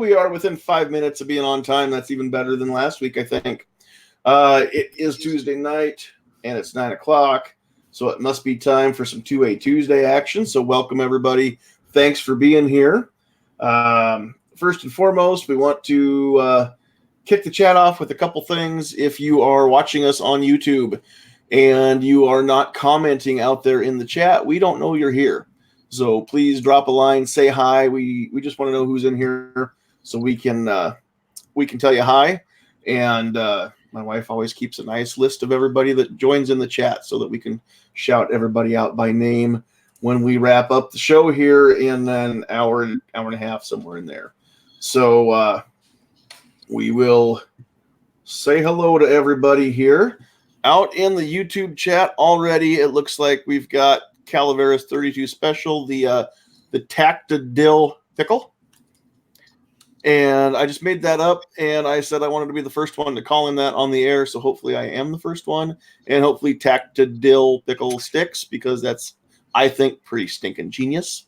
we are within 5 minutes of being on time. That's even better than last week, I think. It is Tuesday night, and it's 9 o'clock, so it must be time for some 2A Tuesday action. So welcome, everybody. Thanks for being here. First and foremost, we want to kick the chat off with a couple things. If you are watching us on YouTube and you are not commenting out there in the chat, we don't know you're here. So please drop a line, say hi. We just want to know who's in here so we can tell you hi. And my wife always keeps a nice list of everybody that joins in the chat so that we can shout everybody out by name when we wrap up the show here in an hour and a half, somewhere in there. So we will say hello to everybody here. Out in the YouTube chat already, it looks like we've got Calaveras 32 Special, the Tacta Dill Pickle. And I just made that up, and I said I wanted to be the first one to call him that on the air, so hopefully I am the first one. And hopefully Tacta Dill Pickle sticks, because that's, I think, pretty stinking genius.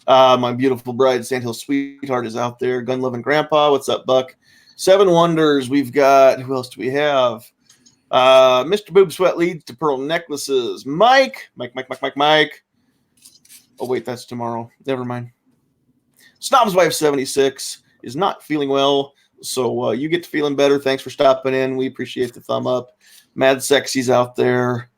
My beautiful bride, Sandhills Sweetheart, is out there. Gun-loving Grandpa, what's up, Buck? Seven Wonders, we've got, who else do we have? Mr. Boob Sweat leads to pearl necklaces. Mike. Oh, wait, that's tomorrow. Never mind. Snob's Wife 76 is not feeling well, so you get to feeling better. Thanks for stopping in. We appreciate the thumb up. Mad Sexy's out there.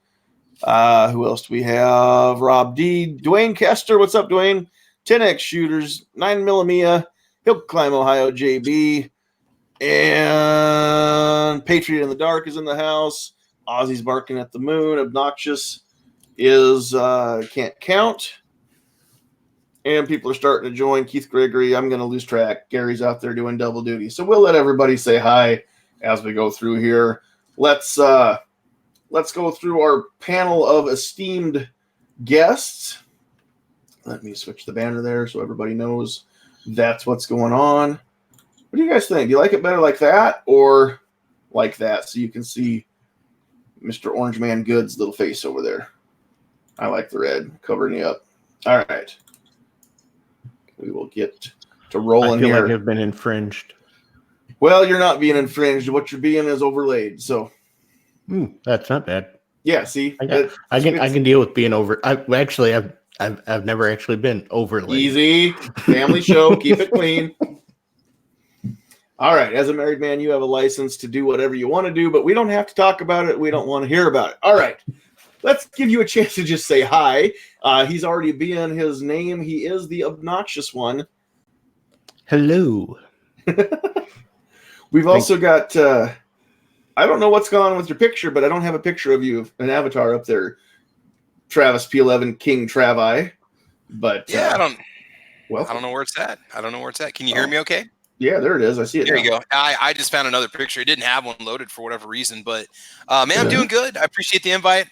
Who else do we have? Rob D. Dwayne Kester. What's up, Dwayne? 10X Shooters. 9mm. Hill Climb, Ohio, JB. And Patriot in the Dark is in the house. Ozzy's barking at the moon. Obnoxious is can't count. And people are starting to join. Keith Gregory, I'm going to lose track. Gary's out there doing double duty. So we'll let everybody say hi as we go through here. Let's go through our panel of esteemed guests. Let me switch the banner there so everybody knows that's what's going on. What do you guys think? Do you like it better like that or like that so you can see Mr. Orange Man Good's little face over there? I like the red covering you up. All right. We will get to rolling here. I feel like I've been infringed. Well, you're not being infringed. What you're being is overlaid. So that's not bad. Yeah, see, I can deal with being over. I've never actually been overlaid. Easy family show. Keep it clean. All right. As a married man, you have a license to do whatever you want to do, but we don't have to talk about it. We don't want to hear about it. All right. Let's give you a chance to just say hi. He's already being his name. He is the obnoxious one. Hello. We've also got, I don't know what's going on with your picture, but I don't have a picture of you, an avatar up there. Travis P11, King Travi. But yeah, I don't know where it's at. Can you hear me okay? Yeah, there it is. I see it. There you go. I just found another picture. It didn't have one loaded for whatever reason, but man, I'm doing good. I appreciate the invite.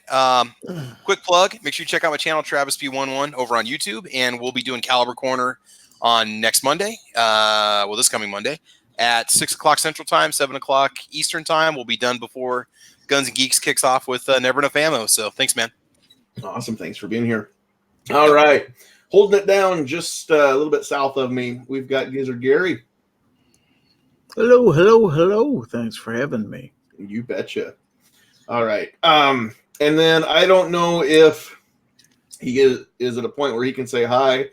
Quick plug. Make sure you check out my channel, Travis P11, over on YouTube, and we'll be doing Caliber Corner on next Monday. This coming Monday at 6 o'clock Central Time, 7 o'clock Eastern Time. We'll be done before Guns and Geeks kicks off with Never Enough Ammo. So thanks, man. Awesome. Thanks for being here. All right. Holding it down just a little bit south of me, we've got Gizzard Gary. Hello. Thanks for having me. You betcha. All right. And then I don't know if he is at a point where he can say hi.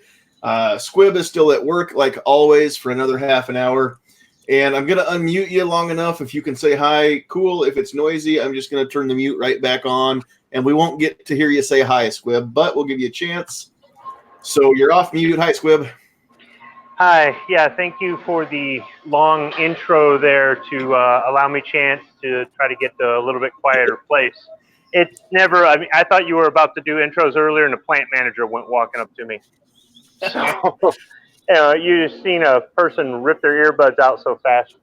Squib is still at work, like always, for another half an hour. And I'm going to unmute you long enough. If you can say hi, cool. If it's noisy, I'm just going to turn the mute right back on. And we won't get to hear you say hi, Squib, but we'll give you a chance. So you're off mute. Hi, Squib. Hi. Yeah, thank you for the long intro there to allow me a chance to try to get to a little bit quieter place. It's never, I thought you were about to do intros earlier and the plant manager went walking up to me. So, you just seen a person rip their earbuds out so fast.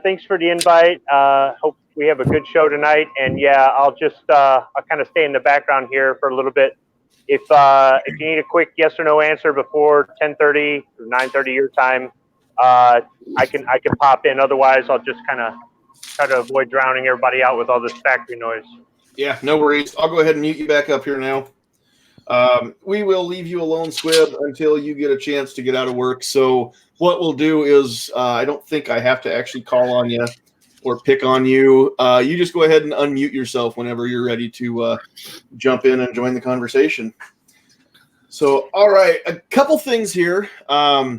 Thanks for the invite. Hope we have a good show tonight. And yeah, I'll kind of stay in the background here for a little bit. If you need a quick yes or no answer before 10:30 or 9:30 your time, I can pop in. Otherwise, I'll just kind of try to avoid drowning everybody out with all this factory noise. Yeah, no worries. I'll go ahead and mute you back up here now. We will leave you alone, Squib, until you get a chance to get out of work. So what we'll do is I don't think I have to actually call on you or pick on you. You just go ahead and unmute yourself whenever you're ready to jump in and join the conversation. So, all right, a couple things here. I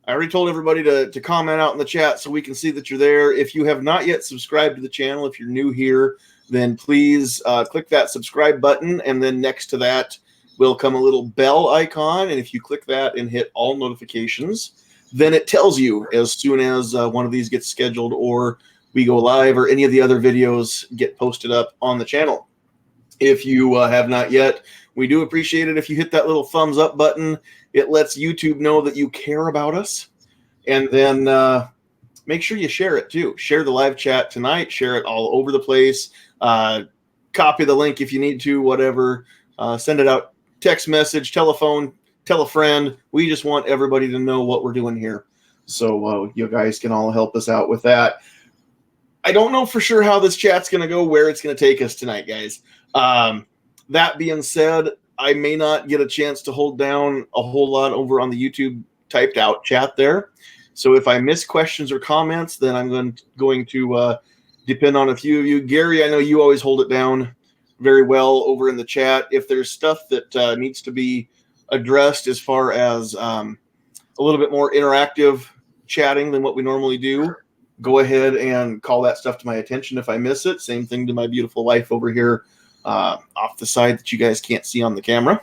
already told everybody to comment out in the chat so we can see that you're there. If you have not yet subscribed to the channel, if you're new here, then please click that subscribe button, and then next to that will come a little bell icon. And if you click that and hit all notifications, then it tells you as soon as one of these gets scheduled or we go live or any of the other videos get posted up on the channel. If you have not yet, we do appreciate it if you hit that little thumbs up button. It lets YouTube know that you care about us. And then make sure you share it too. Share the live chat tonight. Share it all over the place. Copy the link if you need to, whatever. Send it out, text message, telephone, tell a friend. We just want everybody to know what we're doing here. So you guys can all help us out with that. I don't know for sure how this chat's going to go, where it's going to take us tonight, guys. That being said, I may not get a chance to hold down a whole lot over on the YouTube typed out chat there. So if I miss questions or comments, then I'm going to depend on a few of you. Gary, I know you always hold it down very well over in the chat. If there's stuff that needs to be addressed as far as a little bit more interactive chatting than what we normally do, go ahead and call that stuff to my attention if I miss it. Same thing to my beautiful wife over here off the side that you guys can't see on the camera.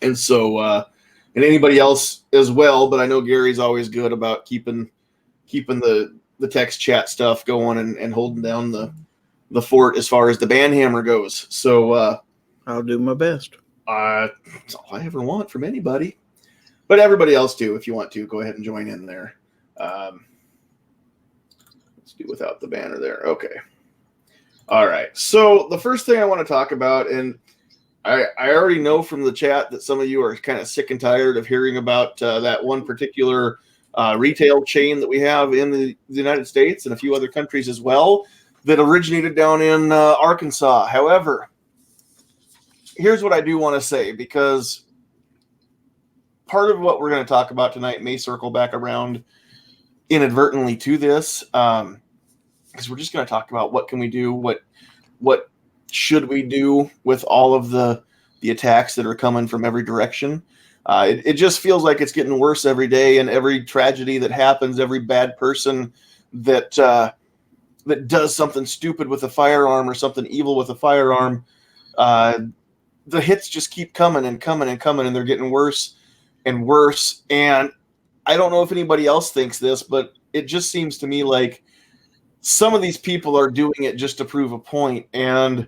And so, and anybody else as well, but I know Gary's always good about keeping the text chat stuff going and holding down the fort as far as the banhammer goes. So I'll do my best. That's all I ever want from anybody. But everybody else too, if you want to, go ahead and join in there. Let's do without the banner there. Okay. All right. So the first thing I want to talk about, and I already know from the chat that some of you are kind of sick and tired of hearing about that one particular retail chain that we have in the United States and a few other countries as well that originated down in Arkansas. However, here's what I do want to say, because part of what we're going to talk about tonight may circle back around inadvertently to this, because we're just going to talk about what can we do, what should we do with all of the attacks that are coming from every direction. It just feels like it's getting worse every day, and every tragedy that happens, every bad person that does something stupid with a firearm or something evil with a firearm, the hits just keep coming and coming and coming, and they're getting worse and worse. And I don't know if anybody else thinks this, but it just seems to me like some of these people are doing it just to prove a point and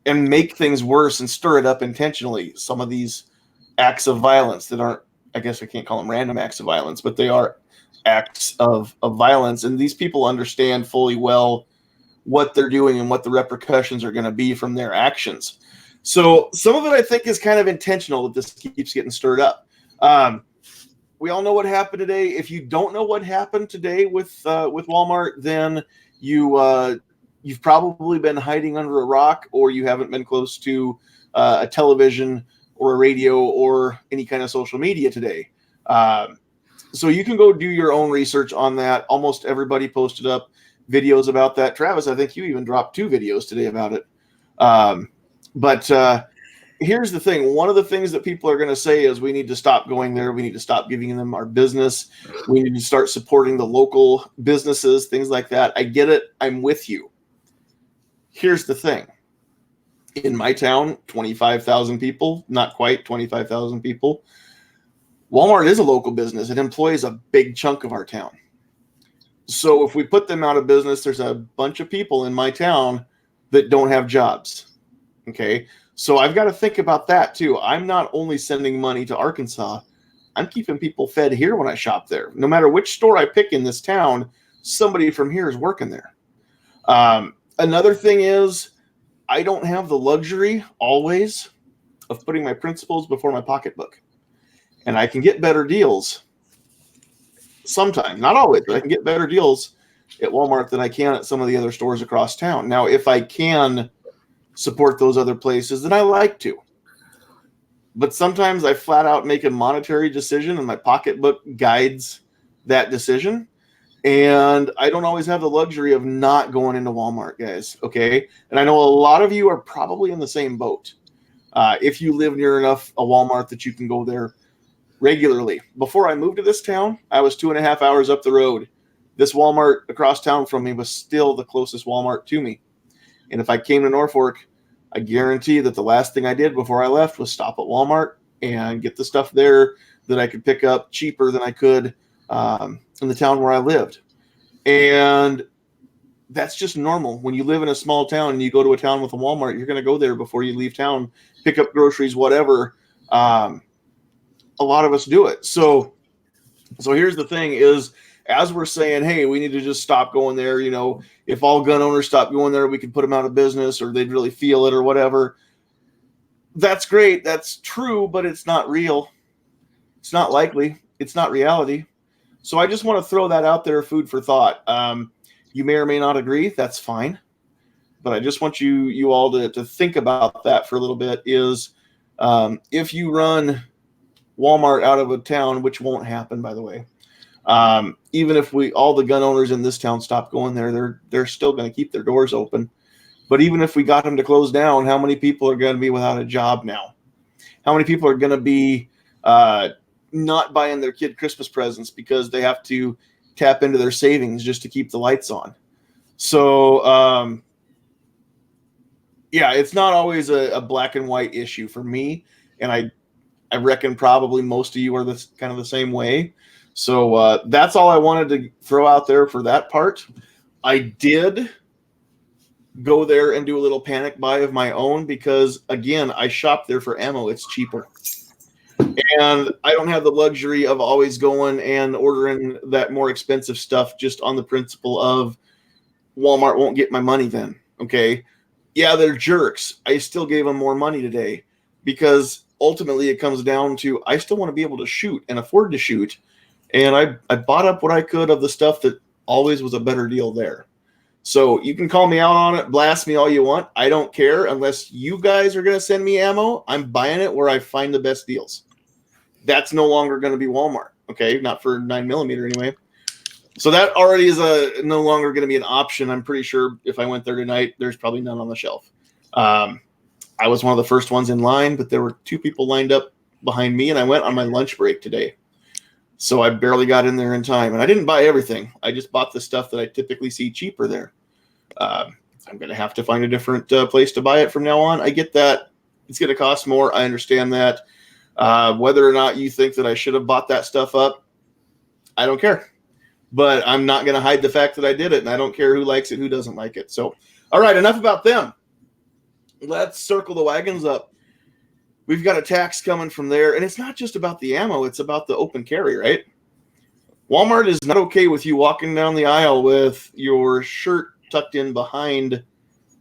make things worse and stir it up intentionally. Some of these acts of violence that aren't, I guess I can't call them random acts of violence, but they are acts of violence. And these people understand fully well what they're doing and what the repercussions are going to be from their actions. So some of it, I think, is kind of intentional that this keeps getting stirred up. We all know what happened today. If you don't know what happened today with Wal-Mart, then you've probably been hiding under a rock, or you haven't been close to a television or a radio or any kind of social media today. So you can go do your own research on that. Almost everybody posted up videos about that. Travis, I think you even dropped 2 videos today about it. But here's the thing. One of the things that people are going to say is we need to stop going there. We need to stop giving them our business. We need to start supporting the local businesses, things like that. I get it. I'm with you. Here's the thing. In my town, 25,000 people, not quite 25,000 people. Walmart is a local business. It employs a big chunk of our town. So if we put them out of business, there's a bunch of people in my town that don't have jobs. Okay. So I've got to think about that too. I'm not only sending money to Arkansas, I'm keeping people fed here when I shop there. No matter which store I pick in this town, somebody from here is working there. Another thing is, I don't have the luxury always of putting my principles before my pocketbook. And I can get better deals sometimes, not always, but I can get better deals at Walmart than I can at some of the other stores across town. Now, if I can support those other places, then I like to. But sometimes I flat out make a monetary decision and my pocketbook guides that decision. And I don't always have the luxury of not going into Walmart, guys. Okay. And I know a lot of you are probably in the same boat. If you live near enough a Walmart that you can go there regularly. Before I moved to this town, I was 2.5 hours up the road. This Walmart across town from me was still the closest Walmart to me. And if I came to Norfolk, I guarantee that the last thing I did before I left was stop at Walmart and get the stuff there that I could pick up cheaper than I could in the town where I lived. And that's just normal. When you live in a small town and you go to a town with a Walmart, you're going to go there before you leave town, pick up groceries, whatever. A lot of us do it. So here's the thing is, as we're saying, hey, we need to just stop going there. You know, if all gun owners stop going there, we can put them out of business or they'd really feel it or whatever. That's great. That's true, but it's not real. It's not likely. It's not reality. So I just want to throw that out there, food for thought. You may or may not agree. That's fine. But I just want you all to think about that for a little bit is if you run Walmart out of a town, which won't happen, by the way, even if all the gun owners in this town stop going there, they're still going to keep their doors open. But even if we got them to close down, how many people are going to be without a job now? How many people are going to be not buying their kid Christmas presents because they have to tap into their savings just to keep the lights on? So, yeah, it's not always a black and white issue for me. And I reckon probably most of you are kind of the same way. So that's all I wanted to throw out there for that part. I did go there and do a little panic buy of my own because, again, I shop there for ammo. It's cheaper. And I don't have the luxury of always going and ordering that more expensive stuff just on the principle of Walmart won't get my money then. Okay. Yeah, they're jerks. I still gave them more money today because ultimately it comes down to I still want to be able to shoot and afford to shoot. And I bought up what I could of the stuff that always was a better deal there. So you can call me out on it, blast me all you want. I don't care unless you guys are going to send me ammo. I'm buying it where I find the best deals. That's no longer going to be Walmart. Okay. Not for 9mm anyway. So that already is no longer going to be an option. I'm pretty sure if I went there tonight, there's probably none on the shelf. I was one of the first ones in line, but there were 2 people lined up behind me and I went on my lunch break today. So I barely got in there in time, and I didn't buy everything. I just bought the stuff that I typically see cheaper there. I'm going to have to find a different place to buy it from now on. I get that. It's going to cost more. I understand that. Whether or not you think that I should have bought that stuff up, I don't care. But I'm not going to hide the fact that I did it, and I don't care who likes it, who doesn't like it. So, all right, enough about them. Let's circle the wagons up. We've got a tax coming from there, and it's not just about the ammo. It's about the open carry, right? Walmart is not okay with you walking down the aisle with your shirt tucked in behind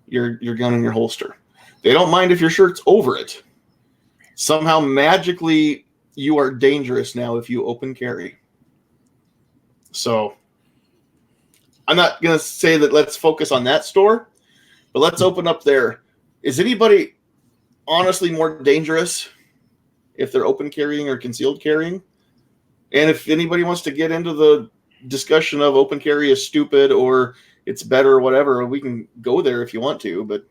your gun in your holster. They don't mind if your shirt's over it. Somehow, magically, you are dangerous now if you open carry. So, I'm not going to say that let's focus on that store, but let's open up there. Is anybody honestly more dangerous if they're open carrying or concealed carrying? And if anybody wants to get into the discussion of open carry is stupid or it's better or whatever, we can go there if you want to. But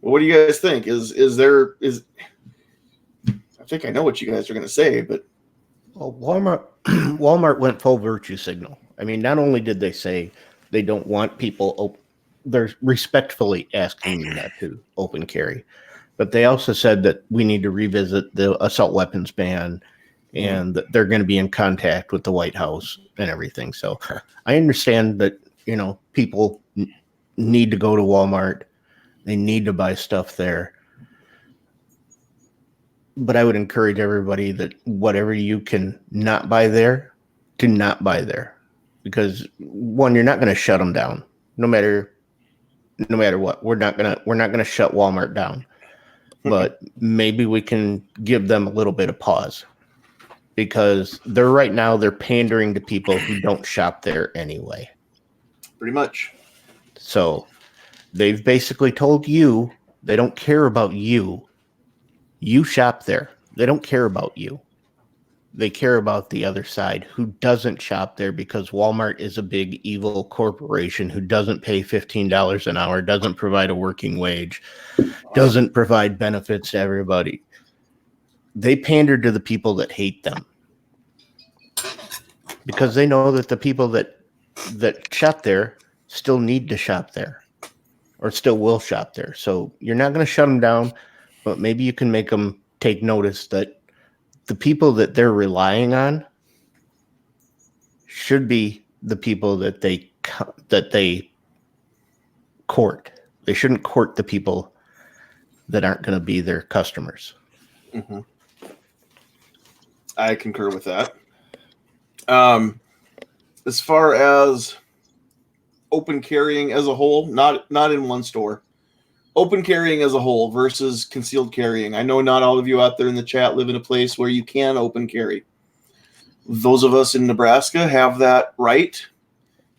what do you guys think? Is I think I know what you guys are going to say, but well, Walmart went full virtue signal. I mean, not only did they say they don't want people they're respectfully asking you not to open carry, but they also said that we need to revisit the assault weapons ban and that they're going to be in contact with the White House and everything. So I understand that, people need to go to Walmart. They need to buy stuff there. But I would encourage everybody that whatever you can not buy there, to not buy there. Because one, you're not going to shut them down. No matter what, we're not gonna shut Walmart down, but maybe we can give them a little bit of pause because they're pandering to people who don't shop there anyway. Pretty much. So they've basically told you They don't care about you. You shop there. They don't care about you. They care about the other side who doesn't shop there because Walmart is a big evil corporation who doesn't pay $15 an hour, doesn't provide a working wage, doesn't provide benefits to everybody. They pander to the people that hate them because they know that the people that shop there still need to shop there or still will shop there. So you're not going to shut them down, but maybe you can make them take notice that the people that they're relying on should be the people that they court. They shouldn't court the people that aren't going to be their customers. Mm-hmm. I concur with that. As far as open carrying as a whole, not in one store, open carrying as a whole versus concealed carrying. I know not all of you out there in the chat live in a place where you can open carry. Those of us in Nebraska have that right.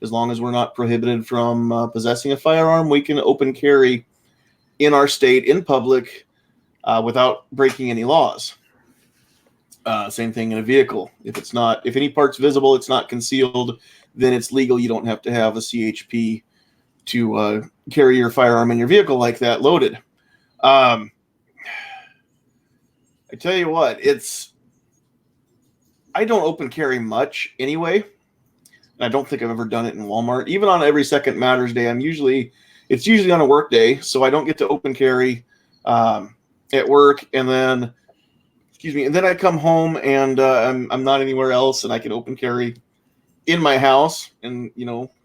As long as we're not prohibited from possessing a firearm, we can open carry in our state in public without breaking any laws. Same thing in a vehicle. If any part's visible, it's not concealed, then it's legal. You don't have to have a CHP to carry your firearm in your vehicle like that loaded. I tell you what, I don't open carry much anyway. And I don't think I've ever done it in Walmart. Even on every second Matters Day, it's usually on a work day, so I don't get to open carry at work, and then I come home and I'm not anywhere else, and I can open carry in my house, and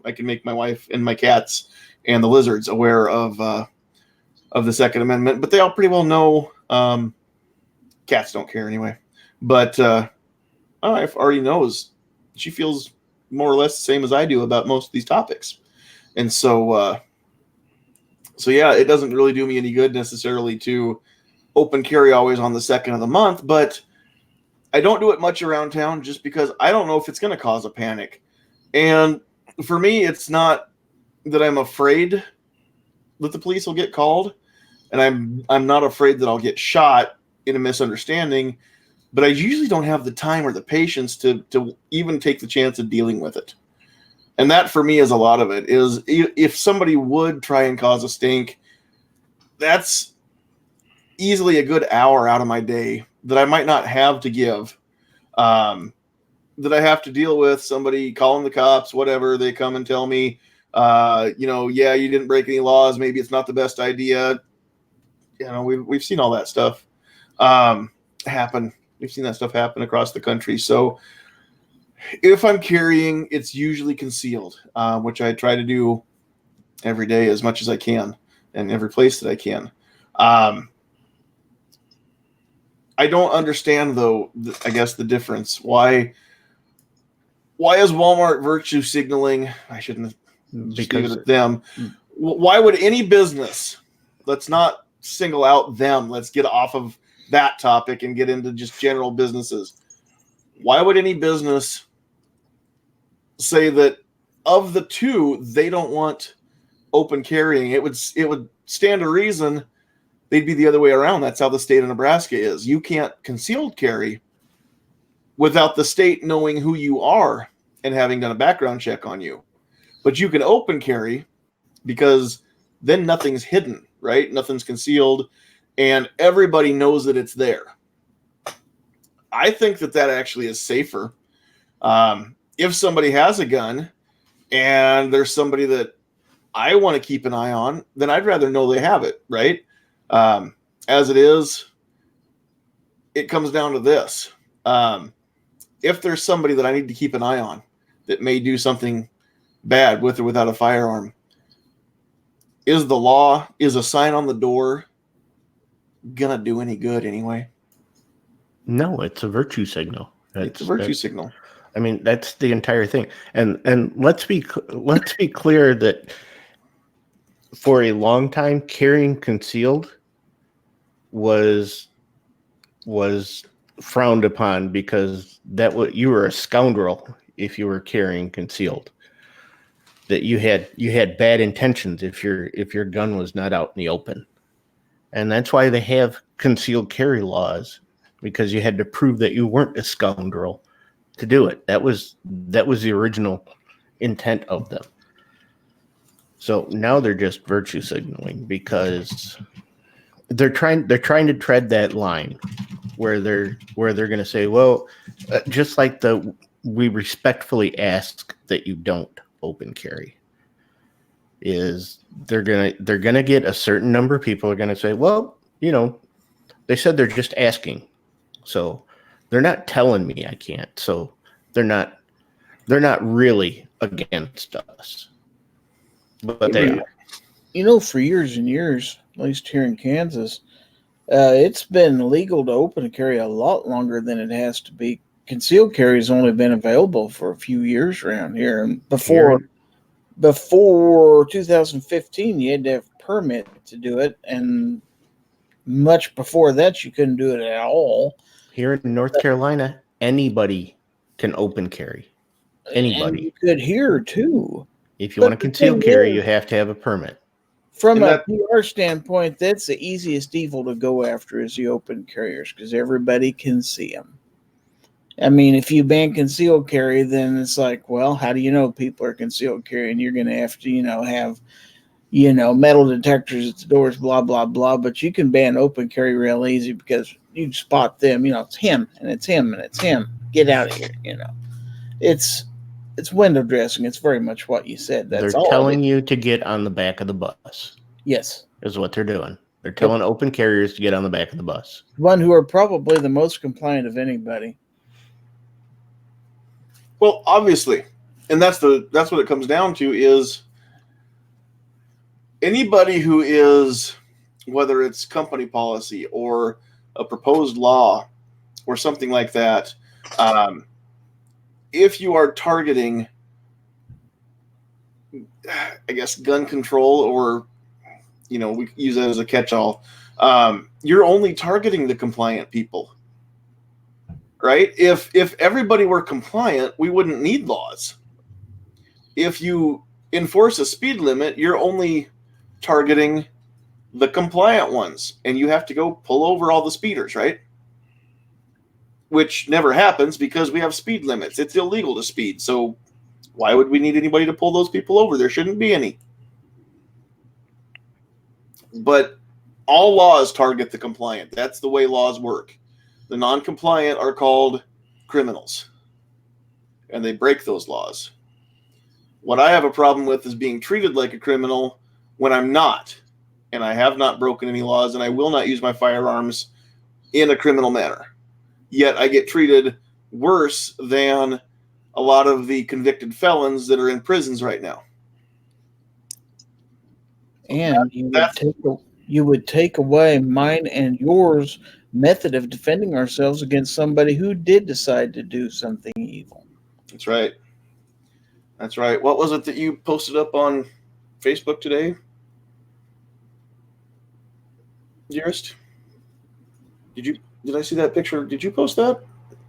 I can make my wife and my cats and the lizards aware of the Second Amendment, but they all pretty well know. Cats don't care anyway, but my wife already knows. She feels more or less the same as I do about most of these topics, and so yeah, it doesn't really do me any good necessarily to open carry always on the second of the month, but I don't do it much around town just because I don't know if it's going to cause a panic. And for me, it's not that I'm afraid that the police will get called, and I'm not afraid that I'll get shot in a misunderstanding, but I usually don't have the time or the patience to even take the chance of dealing with it. And that for me is a lot of it. Is if somebody would try and cause a stink, that's easily a good hour out of my day that I might not have to give, that I have to deal with somebody calling the cops, whatever. They come and tell me, yeah, you didn't break any laws. Maybe it's not the best idea. We've seen all that stuff happen. We've seen that stuff happen across the country. So if I'm carrying, it's usually concealed, which I try to do every day as much as I can and every place that I can. I don't understand, though, I guess, the difference. Why is Walmart virtue signaling? I shouldn't just leave it at them. Why would any business, let's not single out them, let's get off of that topic and get into just general businesses. Why would any business say that of the two, they don't want open carrying? It would stand to reason they'd be the other way around. That's how the state of Nebraska is. You can't concealed carry without the state knowing who you are and having done a background check on you. But you can open carry because then nothing's hidden, right? Nothing's concealed, and everybody knows that it's there. I think that actually is safer. If somebody has a gun and there's somebody that I want to keep an eye on, then I'd rather know they have it, right? As it is, it comes down to this. If there's somebody that I need to keep an eye on that may do something bad with or without a firearm, is a sign on the door gonna do any good anyway? No, it's a virtue signal. It's a virtue signal. I mean, that's the entire thing. And let's be clear that for a long time, carrying concealed was frowned upon because you were a scoundrel if you were carrying concealed. That you had bad intentions if your gun was not out in the open. And that's why they have concealed carry laws, because you had to prove that you weren't a scoundrel to do it. That was the original intent of them. So now they're just virtue signaling, because they're trying to tread that line where they're going to say, well, just like we respectfully ask that you don't open carry, is they're gonna get a certain number of people are going to say, well, they said they're just asking, so they're not telling me I can't, so they're not really against us, but they are. For years and years, at least here in Kansas, it's been legal to open and carry a lot longer than it has to be. Concealed carry has only been available for a few years around here, and before 2015, you had to have a permit to do it, and much before that, you couldn't do it at all. Here in North Carolina, anybody can open carry. Anybody. And you could here too. If you want to conceal carry, you have to have a permit. From a PR standpoint, that's the easiest evil to go after is the open carriers, because everybody can see them. I mean, if you ban concealed carry, then it's like, well, how do you know people are concealed carry? And you're going to have to, have, metal detectors at the doors, blah, blah, blah. But you can ban open carry real easy, because you spot them, it's him and it's him and it's him. Get out of here, It's window dressing. It's very much what you said. They're telling you to get on the back of the bus. Yes. Is what they're doing. They're telling open carriers to get on the back of the bus. One who are probably the most compliant of anybody. Well, obviously, and that's what it comes down to, is anybody who is, whether it's company policy or a proposed law or something like that, if you are targeting, I guess, gun control, or, we use that as a catch-all, you're only targeting the compliant people. Right? If everybody were compliant, we wouldn't need laws. If you enforce a speed limit, you're only targeting the compliant ones, and you have to go pull over all the speeders, right? Which never happens because we have speed limits. It's illegal to speed. So why would we need anybody to pull those people over? There shouldn't be any. But all laws target the compliant. That's the way laws work. The non-compliant are called criminals, and they break those laws. What I have a problem with is being treated like a criminal when I'm not, and I have not broken any laws, and I will not use my firearms in a criminal manner. Yet I get treated worse than a lot of the convicted felons that are in prisons right now. And you would take away mine and yours method of defending ourselves against somebody who did decide to do something evil. That's right. That's right. What was it that you posted up on Facebook today, dearest? Did I see that picture? Did you post that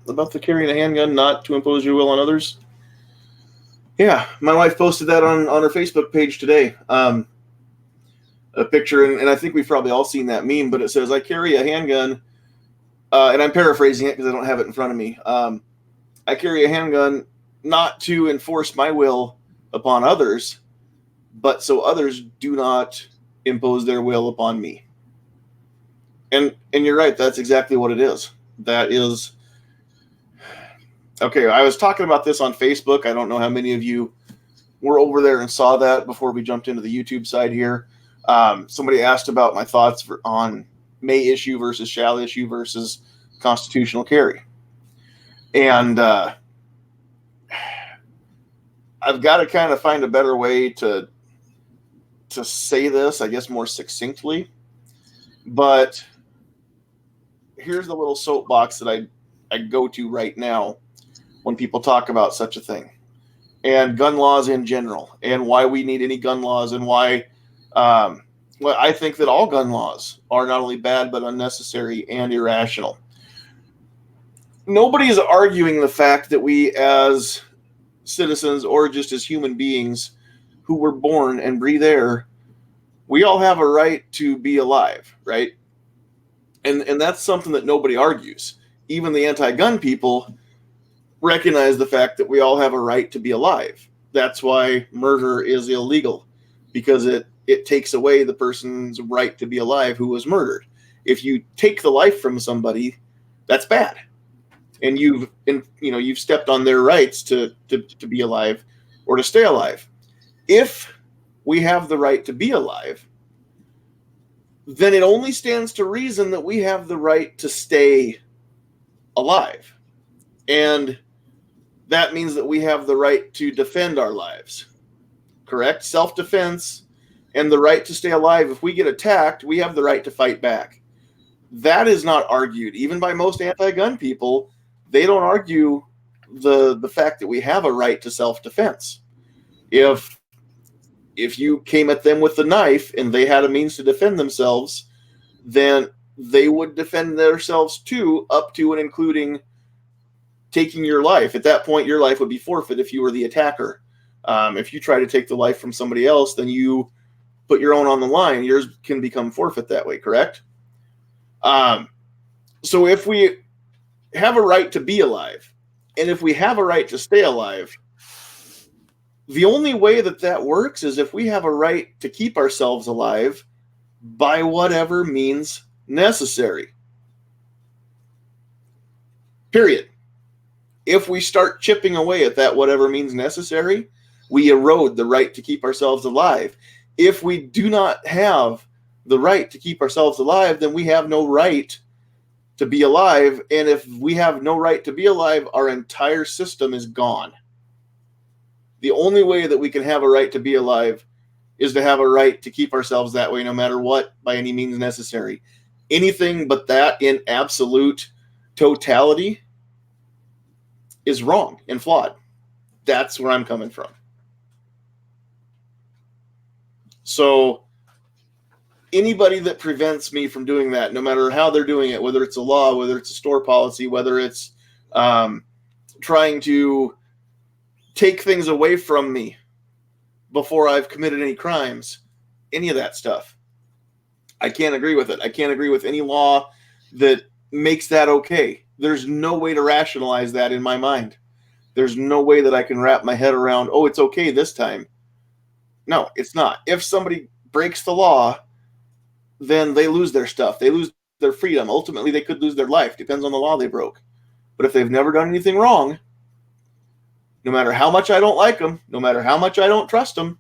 about the carrying a handgun not to impose your will on others? Yeah, my wife posted that on her Facebook page today. A picture, and I think we've probably all seen that meme, but it says, I carry a handgun, and I'm paraphrasing it because I don't have it in front of me. I carry a handgun not to enforce my will upon others, but so others do not impose their will upon me. And you're right, that's exactly what it is. That is, okay, I was talking about this on Facebook. I don't know how many of you were over there and saw that before we jumped into the YouTube side here. Somebody asked about my thoughts on may issue versus shall issue versus constitutional carry. And I've got to kind of find a better way to say this, I guess, more succinctly. But here's the little soapbox that I go to right now when people talk about such a thing. And gun laws in general, and why we need any gun laws, and why well, I think that all gun laws are not only bad, but unnecessary and irrational. Nobody is arguing the fact that we as citizens, or just as human beings who were born and breathe air, we all have a right to be alive, right? And that's something that nobody argues. Even the anti-gun people recognize the fact that we all have a right to be alive. That's why murder is illegal, because it takes away the person's right to be alive who was murdered. If you take the life from somebody, that's bad, and you've stepped on their rights to be alive or to stay alive. If we have the right to be alive, then it only stands to reason that we have the right to stay alive. And that means that we have the right to defend our lives. Correct? Self-defense and the right to stay alive. If we get attacked, we have the right to fight back. That is not argued. Even by most anti-gun people, they don't argue the fact that we have a right to self-defense. If you came at them with the knife and they had a means to defend themselves, then they would defend themselves too, up to and including taking your life. At that point, your life would be forfeit if you were the attacker. If you try to take the life from somebody else, then you put your own on the line. Yours can become forfeit that way, correct? So if we have a right to be alive, and if we have a right to stay alive, the only way that works is if we have a right to keep ourselves alive by whatever means necessary. Period. If we start chipping away at that whatever means necessary, we erode the right to keep ourselves alive. If we do not have the right to keep ourselves alive, then we have no right to be alive. And if we have no right to be alive, our entire system is gone. The only way that we can have a right to be alive is to have a right to keep ourselves that way, no matter what, by any means necessary. Anything but that in absolute totality is wrong and flawed. That's where I'm coming from. So anybody that prevents me from doing that, no matter how they're doing it, whether it's a law, whether it's a store policy, whether it's trying to take things away from me before I've committed any crimes, any of that stuff, I can't agree with it. I can't agree with any law that makes that okay. There's no way to rationalize that in my mind. There's no way that I can wrap my head around, oh, it's okay this time. No, it's not. If somebody breaks the law, then they lose their stuff. They lose their freedom. Ultimately, they could lose their life. Depends on the law they broke. But if they've never done anything wrong, no matter how much I don't like them, no matter how much I don't trust them,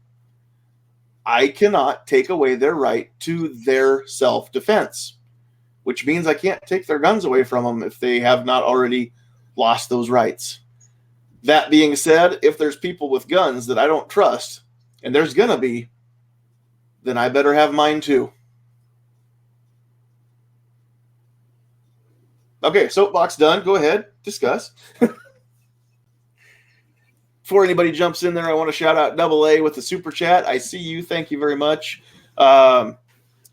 I cannot take away their right to their self-defense, which means I can't take their guns away from them if they have not already lost those rights. That being said, if there's people with guns that I don't trust, and there's going to be, then I better have mine too. Okay, soapbox done. Go ahead. Discuss. Before anybody jumps in there, I want to shout out Double A with the super chat. I see you. Thank you very much.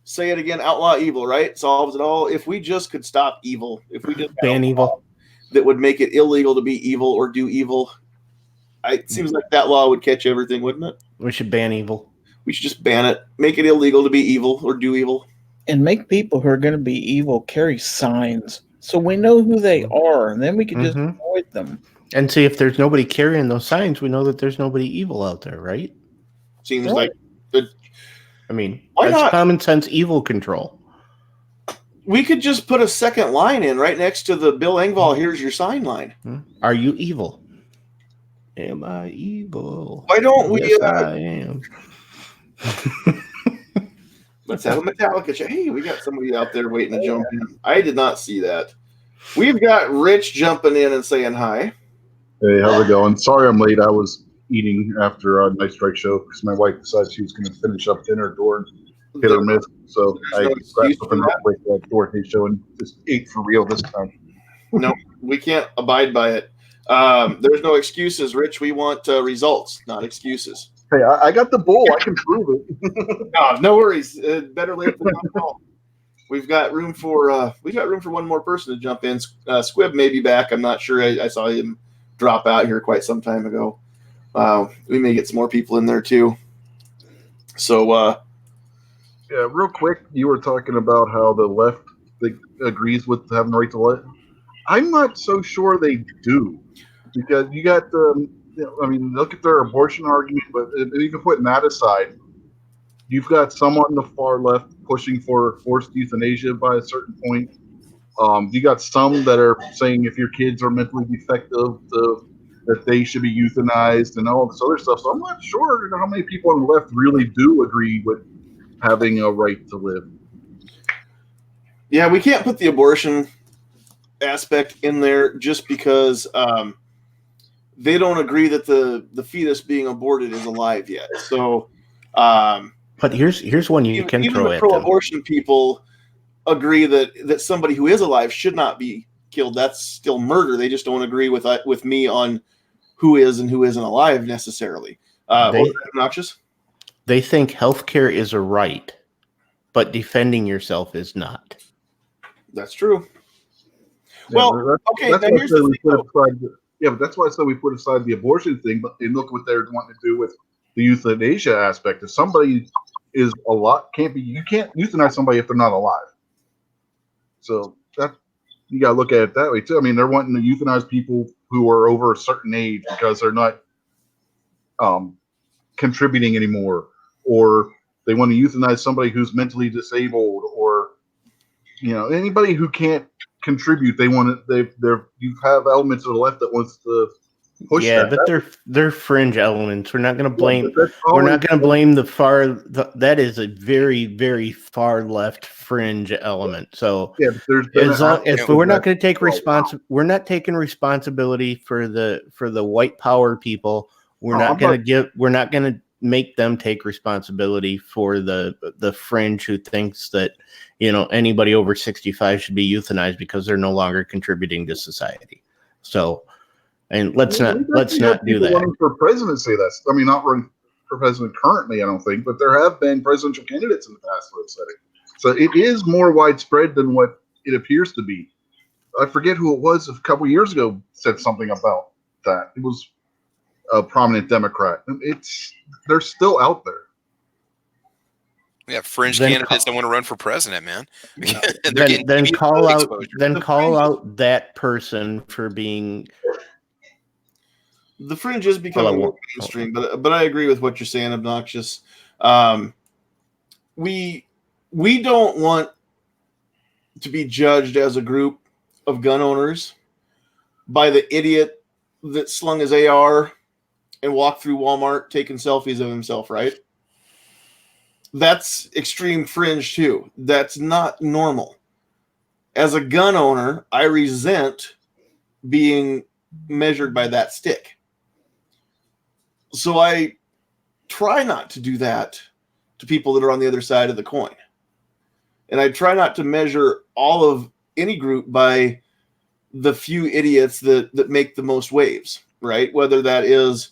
Say it again. Outlaw evil, right? Solves it all. If we just could stop evil, if we just ban evil, that would make it illegal to be evil or do evil. It seems like that law would catch everything, wouldn't it? we should ban evil. We should just ban it. Make it illegal to be evil or do evil. And make people who are going to be evil carry signs so we know who they are, and then we can just avoid them. And see, if there's nobody carrying those signs, we know that there's nobody evil out there, right? Seems like the. I mean, why that's not? Common sense evil control. We could just put a second line in right next to the Bill Engvall, here's your sign line. Are you evil? Am I evil? Why don't we? Yes, I am. Let's have a Metallica show. Hey, we got somebody out there waiting to jump in. I did not see that. We've got Rich jumping in and saying hi. Hey, how's it going? Sorry I'm late. I was eating after a Night Strike show because my wife decided she was going to finish up dinner during hit or miss. So I grabbed something real quick at Dorothy show and just ate for real this time. No, we can't abide by it. There's no excuses, Rich. We want results, not excuses. Hey, I got the bull. I can prove it. No worries. Better late than not at all. We've got room for one more person to jump in. Squib may be back. I'm not sure. I saw him drop out here quite some time ago. We may get some more people in there too. So Yeah, real quick, you were talking about how the left agrees with having the right to life. I'm not so sure they do, because you got the. I mean, look at their abortion argument, but even putting that aside, you've got some on the far left pushing for forced euthanasia by a certain point. You got some that are saying if your kids are mentally defective, that they should be euthanized and all this other stuff. So I'm not sure how many people on the left really do agree with having a right to live. Yeah, we can't put the abortion aspect in there just because they don't agree that the fetus being aborted is alive yet. So, But here's one you can even throw the at them. pro-abortion people agree that somebody who is alive should not be killed. That's still murder. They just don't agree with me on who is and who isn't alive necessarily. What was that, obnoxious? They think healthcare is a right, but defending yourself is not. That's true. Yeah, Well, okay. That's Now why here's the thing. but that's why I said we put aside the abortion thing. But and look what they're wanting to do with the euthanasia aspect. If somebody is you can't euthanize somebody if they're not alive. So that you got to look at it that way too. I mean, they're wanting to euthanize people who are over a certain age because they're not contributing anymore, or they want to euthanize somebody who's mentally disabled, or anybody who can't contribute. They want to. You have elements of the left that wants to push that. But they're fringe elements. We're not going to blame. Yeah, we're not going to blame the far. That is a very, very far left fringe element. So yeah, if we're not going to take we're not taking responsibility for the white power people. We're not going to make them take responsibility for the fringe who thinks that anybody over 65 should be euthanized because they're no longer contributing to society. So. And let's not do that. Running for presidency, not running for president currently, I don't think, but there have been presidential candidates in the past who have said it. So it is more widespread than what it appears to be. I forget who it was a couple years ago said something about that. It was a prominent Democrat. They're still out there. We have fringe candidates that want to run for president, man. then call out that person for being. The fringe is becoming more mainstream, but I agree with what you're saying, obnoxious. We don't want to be judged as a group of gun owners by the idiot that slung his AR and walked through Wal-Mart taking selfies of himself, right? That's extreme fringe too. That's not normal. As a gun owner, I resent being measured by that stick. So I try not to do that to people that are on the other side of the coin. And I try not to measure all of any group by the few idiots that make the most waves, right? Whether that is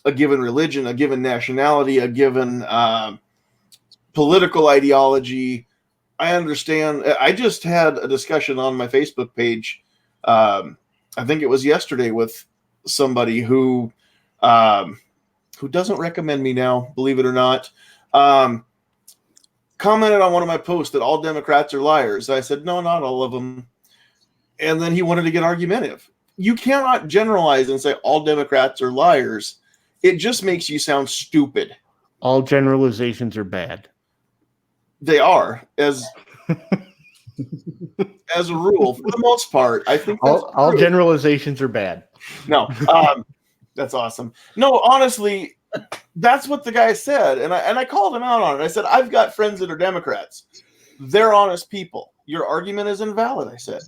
a given religion, a given nationality, a given political ideology. I understand. I just had a discussion on my Facebook page. I think it was yesterday with somebody who doesn't recommend me now, believe it or not, commented on one of my posts that all Democrats are liars. I said, no, not all of them. And then he wanted to get argumentative. You cannot generalize and say all Democrats are liars. It just makes you sound stupid. All generalizations are bad. They are, as a rule, for the most part. I think all generalizations are bad. No, that's awesome. No, honestly, that's what the guy said, and I called him out on it. I said, I've got friends that are Democrats. They're honest people. Your argument is invalid, I said.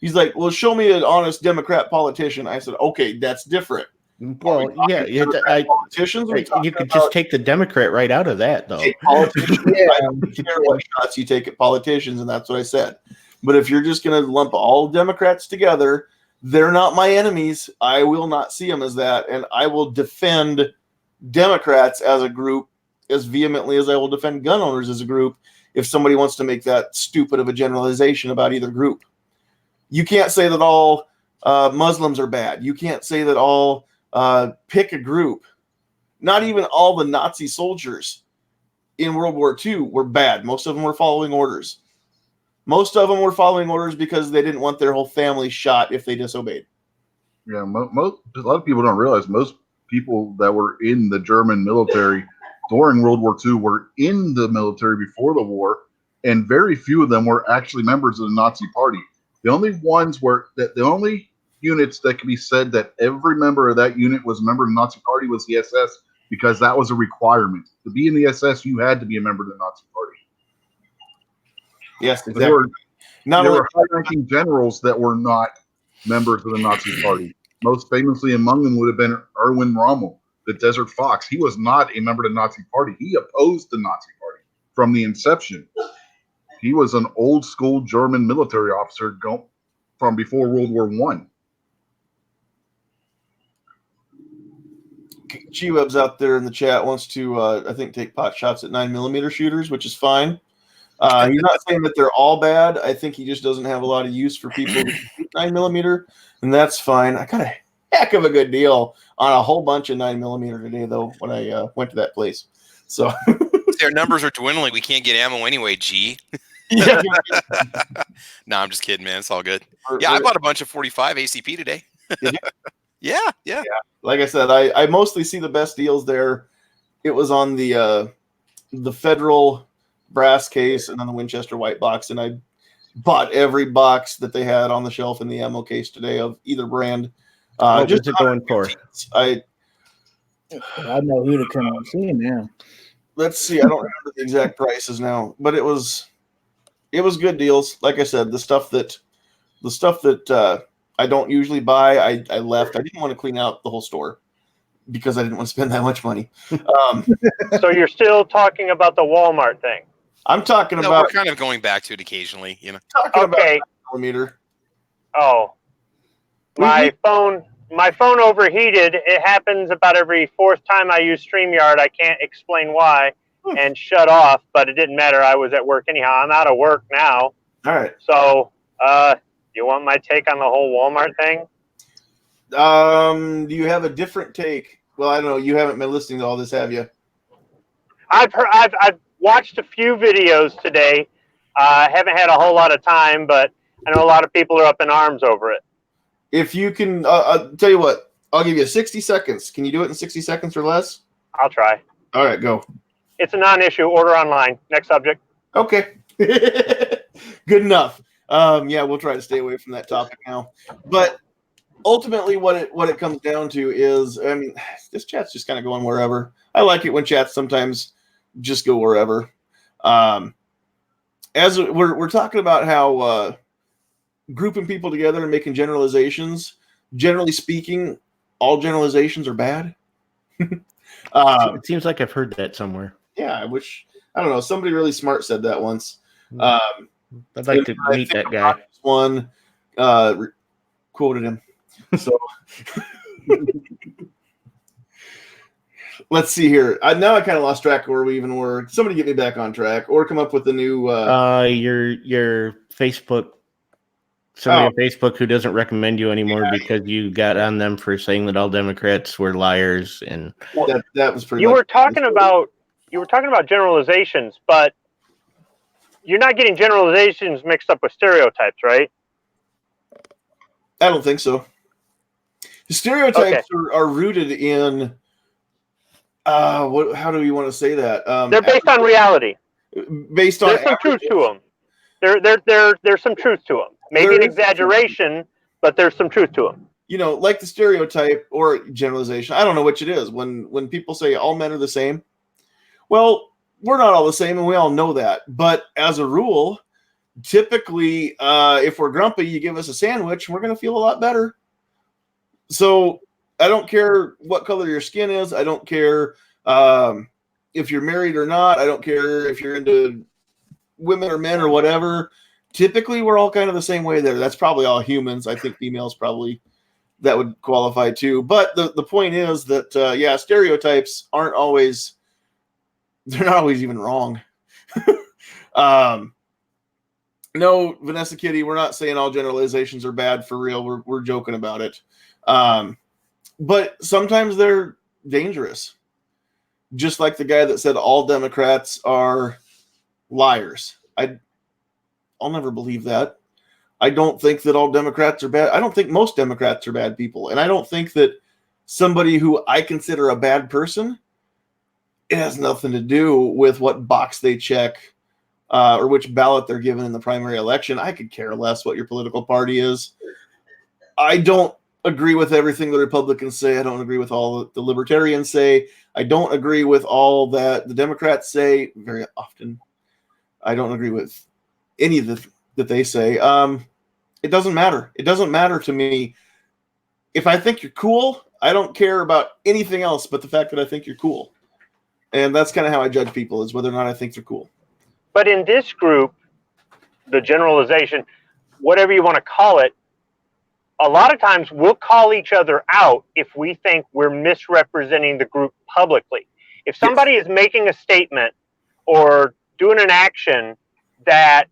He's like, well, show me an honest Democrat politician. I said, okay, that's different. Well, yeah, politicians. You could just take the Democrat right out of that, though. Politicians. I don't care what shots you take at politicians, and that's what I said. But if you're just going to lump all Democrats together, they're not my enemies. I will not see them as that, and I will defend Democrats as a group as vehemently as I will defend gun owners as a group if somebody wants to make that stupid of a generalization about either group. You can't say that all Muslims are bad. You can't say that all pick a group. Not even all the Nazi soldiers in World War II were bad. Most of them were following orders. Most of them were following orders because they didn't want their whole family shot if they disobeyed. Yeah, a lot of people don't realize most people that were in the German military during World War II were in the military before the war, and very few of them were actually members of the Nazi Party. The only units that can be said that every member of that unit was a member of the Nazi Party was the SS, because that was a requirement. To be in the SS, you had to be a member of the Nazi Party. Yes, exactly. There were high-ranking generals that were not members of the Nazi Party. Most famously among them would have been Erwin Rommel, the Desert Fox. He was not a member of the Nazi Party. He opposed the Nazi Party from the inception. He was an old-school German military officer from before World War I. G-Web's out there in the chat wants to, I think, take pot shots at 9mm shooters, which is fine. He's not saying that they're all bad. I think he just doesn't have a lot of use for people who shoot 9mm, and that's fine. I got a heck of a good deal on a whole bunch of 9mm today, though, when I went to that place. So their numbers are dwindling. We can't get ammo anyway, G. Yeah. No, I'm just kidding, man. It's all good. Yeah, I bought a bunch of 45 ACP today. Yeah. Like I said, I mostly see the best deals there. It was on the Federal brass case and then the Winchester white box, and I bought every box that they had on the shelf in the ammo case today of either brand. What was it going for? I know who to come and see now. Let's see. I don't remember the exact prices now, but it was good deals. Like I said, the stuff that I don't usually buy, I left. I didn't want to clean out the whole store because I didn't want to spend that much money. So you're still talking about the Walmart thing? I'm talking No, about. we're kind of going back to it occasionally, you know. Talking Okay. about millimeter. Oh, my phone overheated. It happens about every fourth time I use StreamYard. I can't explain why, and shut off. But it didn't matter. I was at work anyhow. I'm out of work now. All right. So, you want my take on the whole Walmart thing? Do you have a different take? Well, I don't know. You haven't been listening to all this, have you? I've watched a few videos today. I haven't had a whole lot of time, but I know a lot of people are up in arms over it. If you can, I'll tell you what. I'll give you 60 seconds. Can you do it in 60 seconds or less? I'll try. All right, go. It's a non-issue. Order online. Next subject. Okay. Good enough. Yeah, we'll try to stay away from that topic now. But ultimately, what it comes down to is, I mean, this chat's just kind of going wherever. I like it when chats sometimes just go wherever. As we're talking about how grouping people together and making generalizations. Generally speaking, all generalizations are bad. It seems like I've heard that somewhere. Yeah, I don't know. Somebody really smart said that once. I'd like to meet that guy. One quoted him. So let's see here. Now I kind of lost track of where we even were. Somebody get me back on track, or come up with a new. Your Facebook. Somebody on Facebook who doesn't recommend you anymore because you got on them for saying that all Democrats were liars, and that was pretty. You were talking about generalizations, but you're not getting generalizations mixed up with stereotypes, right? I don't think so. The stereotypes are rooted in. How do you want to say that? They're based on reality. Based on there's some truth to them. There's some truth to them. Maybe an exaggeration, but there's some truth to them. You know, like the stereotype or generalization. I don't know which it is. When people say all men are the same, well, we're not all the same, and we all know that. But as a rule, typically, if we're grumpy, you give us a sandwich, and we're going to feel a lot better. So I don't care what color your skin is. I don't care if you're married or not. I don't care if you're into women or men or whatever. Typically, we're all kind of the same way there. That's probably all humans. I think females probably that would qualify too. But the point is that, stereotypes aren't always, they're not always even wrong. No, Vanessa Kitty, we're not saying all generalizations are bad for real. We're joking about it. But sometimes they're dangerous. just like the guy that said all Democrats are liars. I'll never believe that. I don't think that all Democrats are bad. I don't think most Democrats are bad people. And I don't think that somebody who I consider a bad person, it has nothing to do with what box they check or which ballot they're given in the primary election. I could care less what your political party is. I don't agree with everything the Republicans say. I don't agree with all the Libertarians say. I don't agree with all that the Democrats say very often. I don't agree with any of that they say. It doesn't matter. It doesn't matter to me. If I think you're cool, I don't care about anything else but the fact that I think you're cool. And that's kind of how I judge people, is whether or not I think they're cool. But in this group, the generalization, whatever you want to call it, a lot of times we'll call each other out if we think we're misrepresenting the group publicly. If somebody is making a statement or doing an action that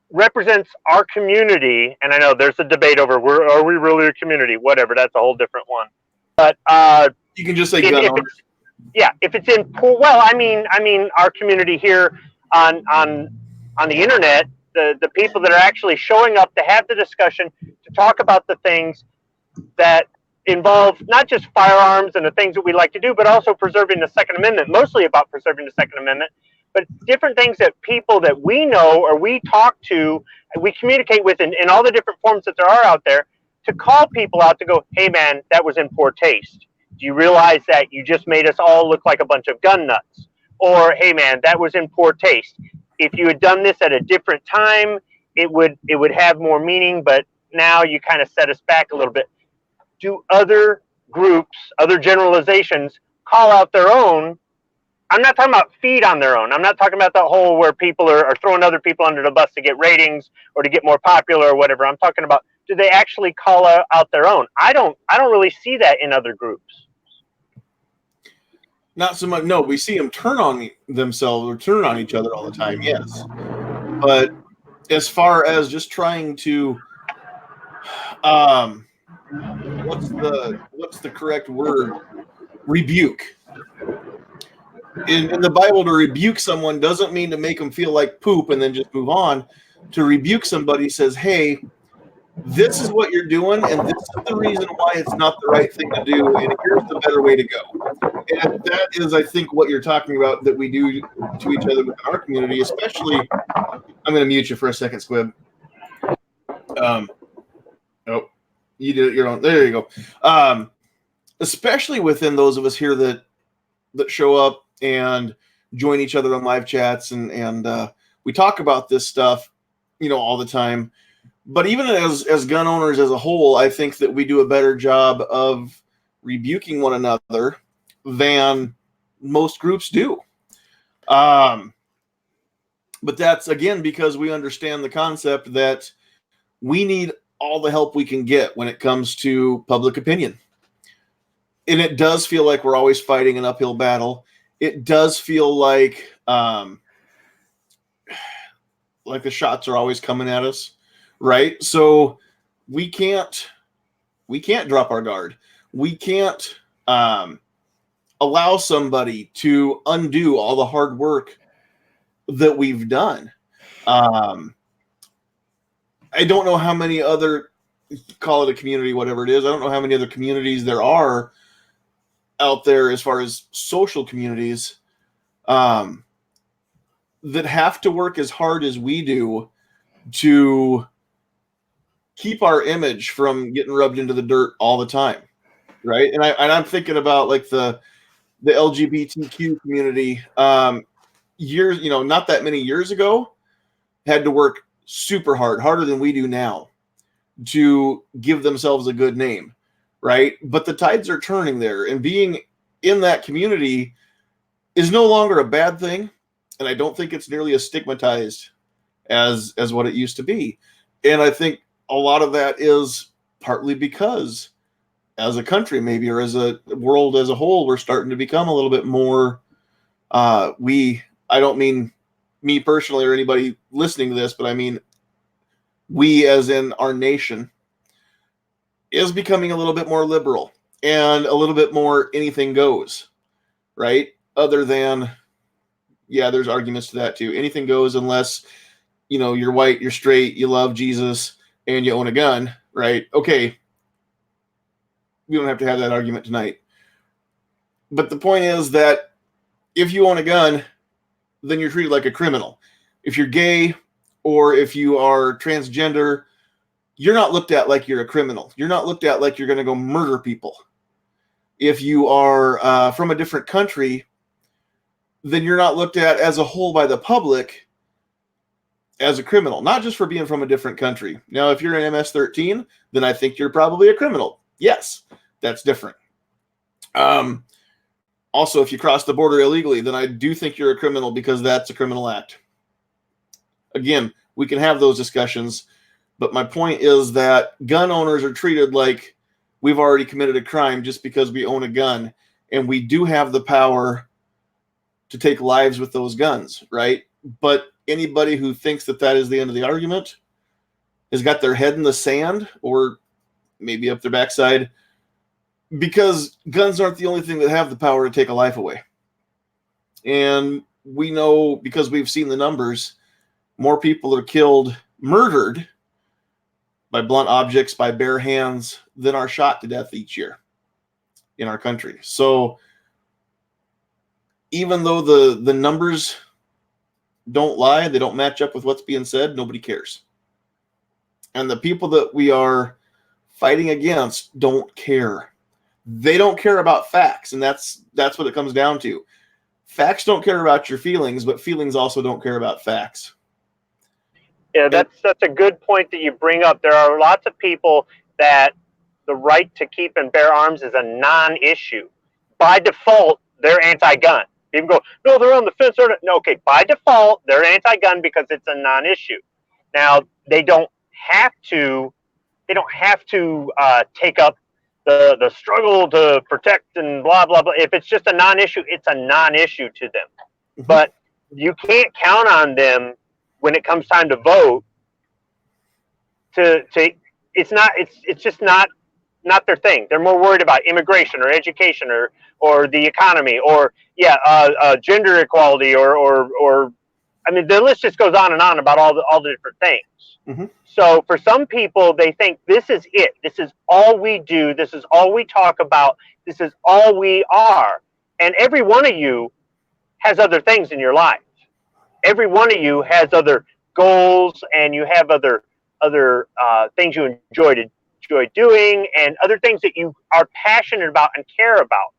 represents our community, and I know there's a debate over are we really a community? Whatever, that's a whole different one. But you can just say gun owners. If it's in I mean our community here on the internet, the people that are actually showing up to have the discussion, to talk about the things that involve not just firearms and the things that we like to do, but also preserving the Second Amendment, mostly about preserving the Second Amendment, but different things that people that we know or we talk to, we communicate with in all the different forms that there are out there, to call people out to go, hey man, that was in poor taste. Do you realize that you just made us all look like a bunch of gun nuts? Or, hey man, that was in poor taste. If you had done this at a different time, it would have more meaning, but now you kind of set us back a little bit. Do other groups, other generalizations, call out their own? I'm not talking about feed on their own. I'm not talking about that whole where people are throwing other people under the bus to get ratings or to get more popular or whatever. I'm talking about, do they actually call out their own? I don't really see that in other groups. Not so much. No, we see them turn on themselves or turn on each other all the time. Yes, but as far as just trying to, what's the correct word? Rebuke. In the Bible, to rebuke someone doesn't mean to make them feel like poop and then just move on. To rebuke somebody says, hey, this is what you're doing, and this is the reason why it's not the right thing to do, and here's the better way to go. And that is, I think, what you're talking about that we do to each other within our community, especially. I'm going to mute you for a second, Squib. You did it your own. There you go. Especially within those of us here that show up and join each other on live chats, and we talk about this stuff, all the time. But even as gun owners as a whole, I think that we do a better job of rebuking one another than most groups do. But that's, again, because we understand the concept that we need all the help we can get when it comes to public opinion. And it does feel like we're always fighting an uphill battle. It does feel like the shots are always coming at us. Right. So we can't drop our guard. We can't allow somebody to undo all the hard work that we've done. I don't know how many other, call it a community, whatever it is. I don't know how many other communities there are out there as far as social communities that have to work as hard as we do to keep our image from getting rubbed into the dirt all the time, right? And I'm thinking about like the LGBTQ community. Years, not that many years ago, had to work super hard, harder than we do now, to give themselves a good name, right? But the tides are turning there, and being in that community is no longer a bad thing, and I don't think it's nearly as stigmatized as what it used to be. And I think a lot of that is partly because as a country, maybe, or as a world as a whole, we're starting to become a little bit more, I don't mean me personally or anybody listening to this, but I mean we as in our nation is becoming a little bit more liberal and a little bit more anything goes, right? other than, yeah, there's arguments to that too. Anything goes unless, you're white, you're straight, you love Jesus, and you own a gun, right? Okay. We don't have to have that argument tonight. But the point is that if you own a gun, then you're treated like a criminal. If you're gay or if you are transgender, you're not looked at like you're a criminal. You're not looked at like you're going to go murder people. If you are from a different country, then you're not looked at as a whole by the public as a criminal, not just for being from a different country. Now, if you're an MS-13, then I think you're probably a criminal. Yes, that's different. Also, if you cross the border illegally, then I do think you're a criminal because that's a criminal act. Again, we can have those discussions, but my point is that gun owners are treated like we've already committed a crime just because we own a gun, and we do have the power to take lives with those guns, right? But anybody who thinks that that is the end of the argument has got their head in the sand or maybe up their backside, because guns aren't the only thing that have the power to take a life away. And we know, because we've seen the numbers, more people are killed, murdered by blunt objects, by bare hands, than are shot to death each year in our country. So even though the numbers don't lie, they don't match up with what's being said, nobody cares. And the people that we are fighting against don't care. They don't care about facts, and that's what it comes down to. Facts don't care about your feelings, but feelings also don't care about facts. Yeah, that's a good point that you bring up. There are lots of people that the right to keep and bear arms is a non-issue. By default, they're anti-gun. People go, no, they're on the fence. No, okay, by default, they're anti-gun because it's a non-issue. Now, they don't have to take up the struggle to protect and blah, blah, blah. If it's just a non-issue, it's a non-issue to them. Mm-hmm. But you can't count on them when it comes time to vote it's just not their thing. They're more worried about immigration or education or the economy or gender equality or I mean, the list just goes on and on about all the different things. Mm-hmm. So for some people, they think this is it. This is all we do. This is all we talk about. This is all we are. And every one of you has other things in your life. Every one of you has other goals, and you have other things you enjoy doing, and other things that you are passionate about and care about.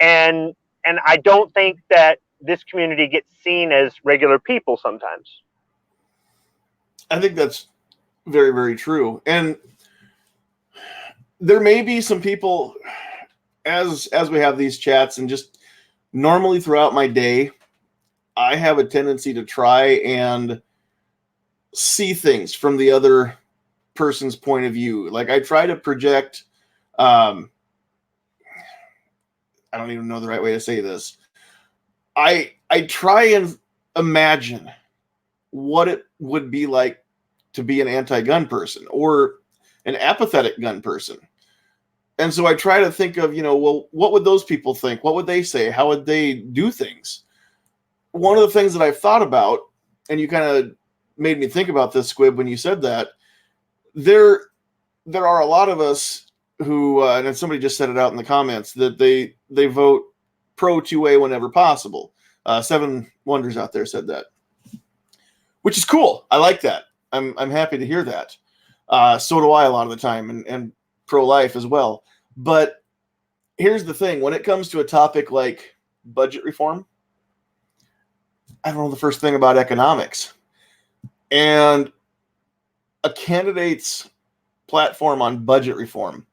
And I don't think that this community gets seen as regular people sometimes. I think that's very, very true. And there may be some people, as we have these chats, and just normally throughout my day, I have a tendency to try and see things from the other person's point of view. Like I try to project, I don't even know the right way to say this. I try and imagine what it would be like to be an anti-gun person or an apathetic gun person. And so I try to think of, well, what would those people think? What would they say? How would they do things? One of the things that I've thought about, and you kind of made me think about this, Squib, when you said that, there are a lot of us who, and somebody just said it out in the comments, that they vote pro 2A whenever possible. Seven Wonders out there said that, which is cool. I like that. I'm happy to hear that. So do I a lot of the time, and pro-life as well. But here's the thing. When it comes to a topic like budget reform, I don't know the first thing about economics. And a candidate's platform on budget reform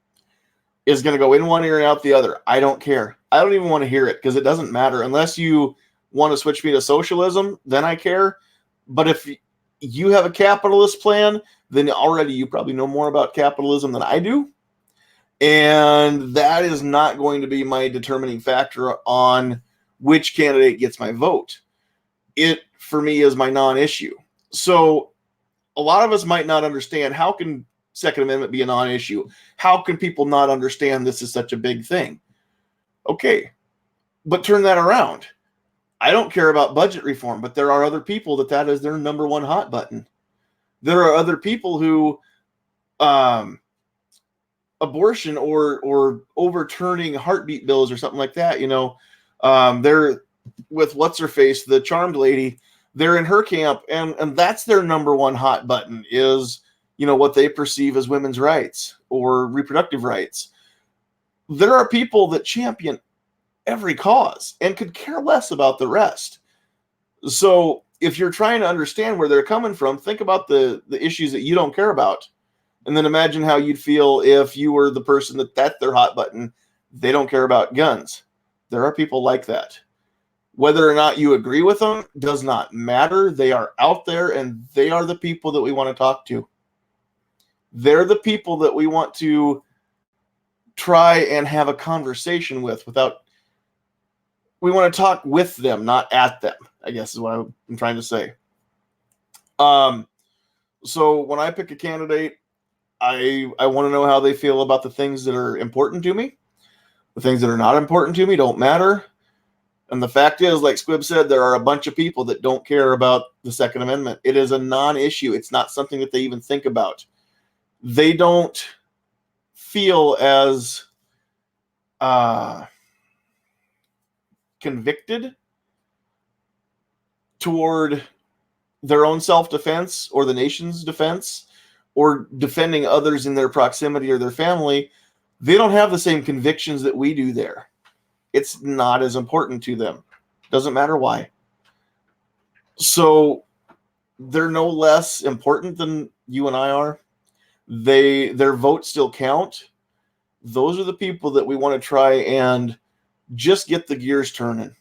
is going to go in one ear and out the other. I don't care. I don't even want to hear it because it doesn't matter. Unless you want to switch me to socialism, then I care. But if you have a capitalist plan, then already you probably know more about capitalism than I do. And that is not going to be my determining factor on which candidate gets my vote. It, for me, is my non-issue. So a lot of us might not understand, how can Second Amendment be a non-issue? How can people not understand this is such a big thing? Okay, but turn that around. I don't care about budget reform, but there are other people that is their number one hot button. There are other people who abortion or overturning heartbeat bills or something like that, they're with what's her face, the charmed lady, they're in her camp, and that's their number one hot button is, what they perceive as women's rights or reproductive rights. There are people that champion every cause and could care less about the rest. So if you're trying to understand where they're coming from, think about the issues that you don't care about. And then imagine how you'd feel if you were the person that's their hot button. They don't care about guns. There are people like that. Whether or not you agree with them does not matter. They are out there, and they are the people that we want to talk to. They're the people that we want to try and have a conversation with we want to talk with them, not at them, I guess is what I'm trying to say. So when I pick a candidate, I want to know how they feel about the things that are important to me. The things that are not important to me don't matter. And the fact is, like Squib said, there are a bunch of people that don't care about the Second Amendment. It is a non-issue. It's not something that they even think about. They don't feel as convicted toward their own self-defense or the nation's defense or defending others in their proximity or their family. They don't have the same convictions that we do there. It's not as important to them. Doesn't matter why. So they're no less important than you and I are. Their votes still count. Those are the people that we want to try and just get the gears turning,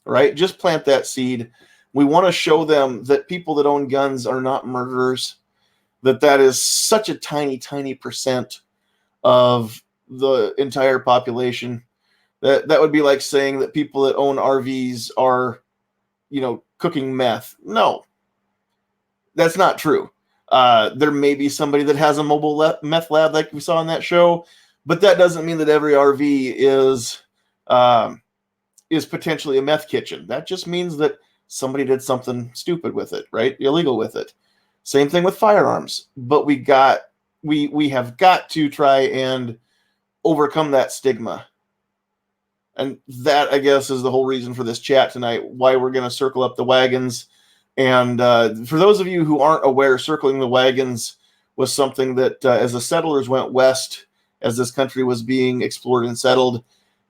right? Just plant that seed. We want to show them that people that own guns are not murderers, that is such a tiny, tiny percent of the entire population. That would be like saying that people that own RVs are, cooking meth. No, that's not true. There may be somebody that has a mobile meth lab like we saw in that show, but that doesn't mean that every RV is potentially a meth kitchen. That just means that somebody did something stupid with it, right? Illegal with it. Same thing with firearms. But we have got to try and overcome that stigma. And that, I guess, is the whole reason for this chat tonight, why we're going to circle up the wagons. And for those of you who aren't aware, circling the wagons was something that as the settlers went west, as this country was being explored and settled,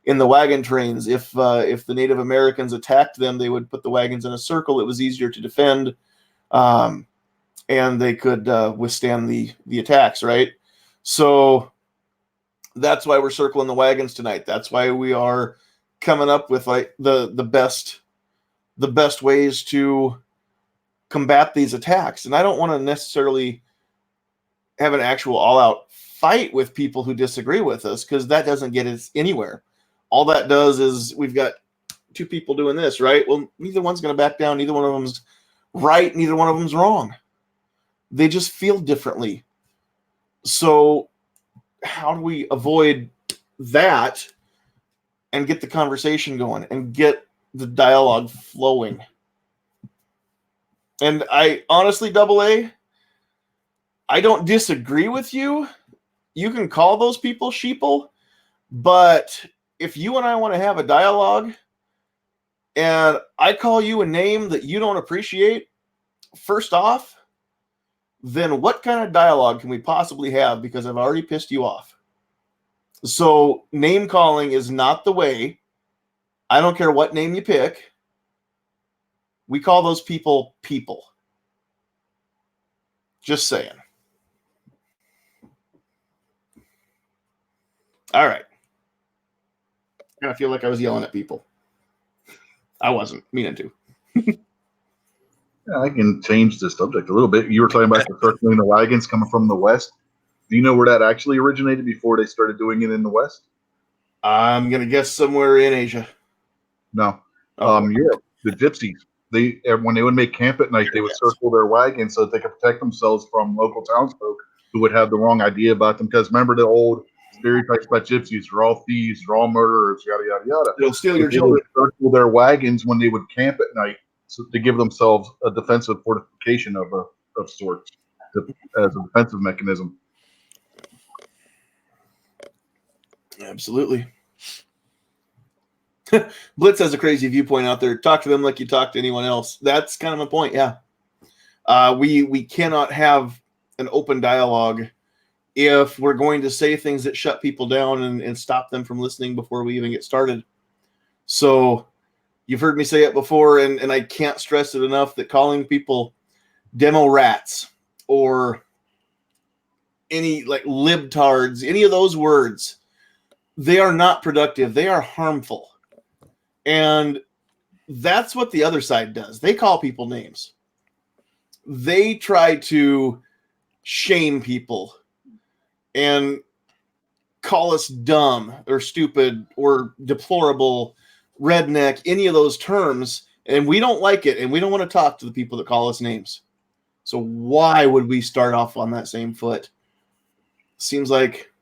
in the wagon trains, if the Native Americans attacked them, they would put the wagons in a circle. It was easier to defend, and they could withstand the attacks, right? So that's why we're circling the wagons tonight. That's why we are coming up with like the best ways to combat these attacks. And I don't want to necessarily have an actual all-out fight with people who disagree with us, because that doesn't get us anywhere. All that does is we've got two people doing this, right? Well, neither one's going to back down. Neither one of them's right. Neither one of them's wrong. They just feel differently. So how do we avoid that and get the conversation going and get the dialogue flowing? And I honestly, AA, I don't disagree with you. You can call those people sheeple, but if you and I want to have a dialogue and I call you a name that you don't appreciate, first off, then what kind of dialogue can we possibly have, because I've already pissed you off? So name calling is not the way. I don't care what name you pick. We call those people people. Just saying. All right. I kind of feel like I was yelling at people. I wasn't meaning to. Yeah, I can change the subject a little bit. You were talking about the circling the wagons coming from the west. Do you know where that actually originated before they started doing it in the west? I'm gonna guess somewhere in Asia. No, Europe. The gypsies. When they would make camp at night, they would circle their wagons so that they could protect themselves from local townsfolk who would have the wrong idea about them. Because remember the old stereotypes about gypsies. They're all thieves. They're all murderers. Yada yada yada. They'll steal your They would children. circle their wagons when they would camp at night to give themselves a defensive fortification of sorts, as a defensive mechanism. Absolutely. Blitz has a crazy viewpoint out there. Talk to them like you talk to anyone else. That's kind of my point. Yeah. We cannot have an open dialogue if we're going to say things that shut people down and stop them from listening before we even get started. So you've heard me say it before, and I can't stress it enough that calling people demo rats or any like libtards, any of those words, they are not productive. They are harmful. And that's what the other side does. They call people names. They try to shame people and call us dumb or stupid or deplorable, redneck, any of those terms. And we don't like it. And we don't want to talk to the people that call us names. So why would we start off on that same foot? Seems like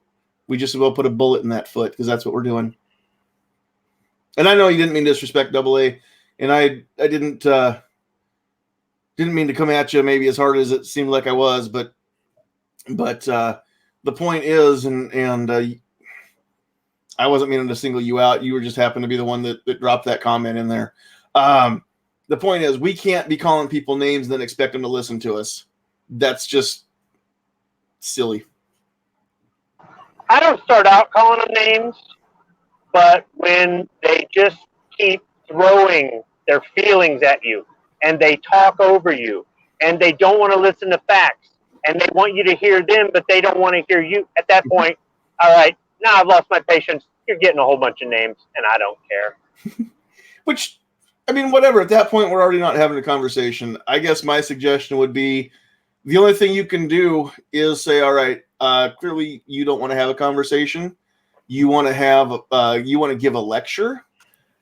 we just will put a bullet in that foot because that's what we're doing. And I know you didn't mean to disrespect Double A, and I didn't mean to come at you maybe as hard as it seemed like I was, but the point is, and I wasn't meaning to single you out. You were just happened to be the one that dropped that comment in there. The point is, we can't be calling people names and then expect them to listen to us. That's just silly. I don't start out calling them names, but when they just keep throwing their feelings at you and they talk over you and they don't want to listen to facts and they want you to hear them, but they don't want to hear you, at that point, all right, now I've lost my patience. You're getting a whole bunch of names and I don't care. Which, I mean, whatever. At that point, we're already not having a conversation. I guess my suggestion would be the only thing you can do is say, all right, clearly you don't want to have a conversation. You want to give a lecture.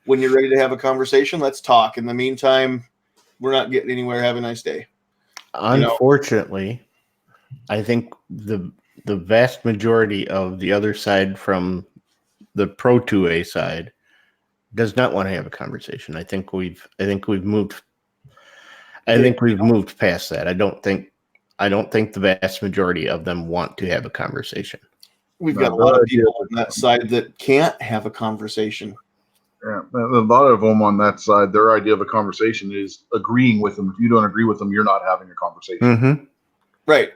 When you're ready to have a conversation, let's talk. In the meantime, we're not getting anywhere. Have a nice day. Unfortunately, I think the vast majority of the other side from the pro 2A side does not want to have a conversation. I think we've moved past that. I don't think the vast majority of them want to have a conversation. We've got a lot of people on that side that can't have a conversation. Yeah, a lot of them on that side, their idea of a conversation is agreeing with them. If you don't agree with them, you're not having a conversation. Mm-hmm. Right.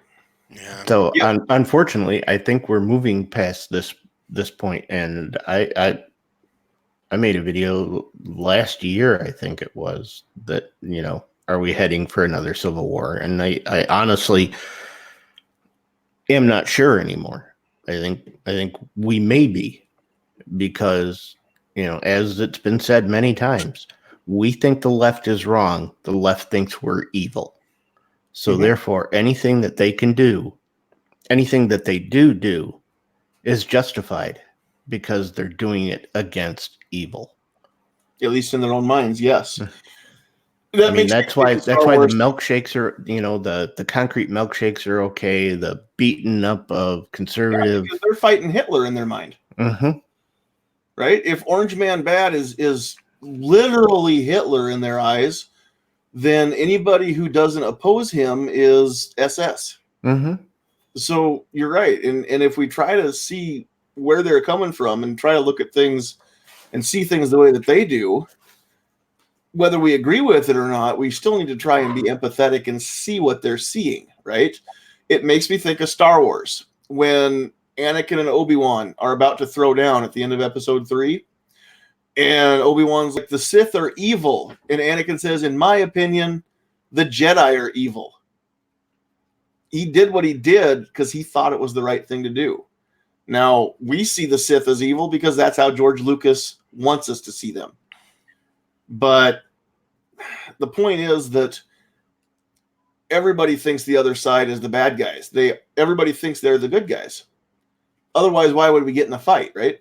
Yeah. So unfortunately, I think we're moving past this point, and I made a video last year, I think it was, that, are we heading for another civil war? And I honestly am not sure anymore. I think we may be, because, as it's been said many times, we think the left is wrong. The left thinks we're evil. So therefore, anything that they can do, anything that they do is justified because they're doing it against evil. At least in their own minds, yes. That's why the milkshakes are, the concrete milkshakes are okay. The beating up of conservative, because they're fighting Hitler in their mind. Mm-hmm. Right? If Orange Man Bad is literally Hitler in their eyes, then anybody who doesn't oppose him is SS. Mm-hmm. So you're right. And if we try to see where they're coming from and try to look at things and see things the way that they do, whether we agree with it or not, we still need to try and be empathetic and see what they're seeing, right? It makes me think of Star Wars when Anakin and Obi-Wan are about to throw down at the end of episode 3. And Obi-Wan's like, the Sith are evil. And Anakin says, in my opinion, the Jedi are evil. He did what he did because he thought it was the right thing to do. Now, we see the Sith as evil because that's how George Lucas wants us to see them. But the point is that everybody thinks the other side is the bad guys. Everybody thinks they're the good guys. Otherwise, why would we get in a fight, right?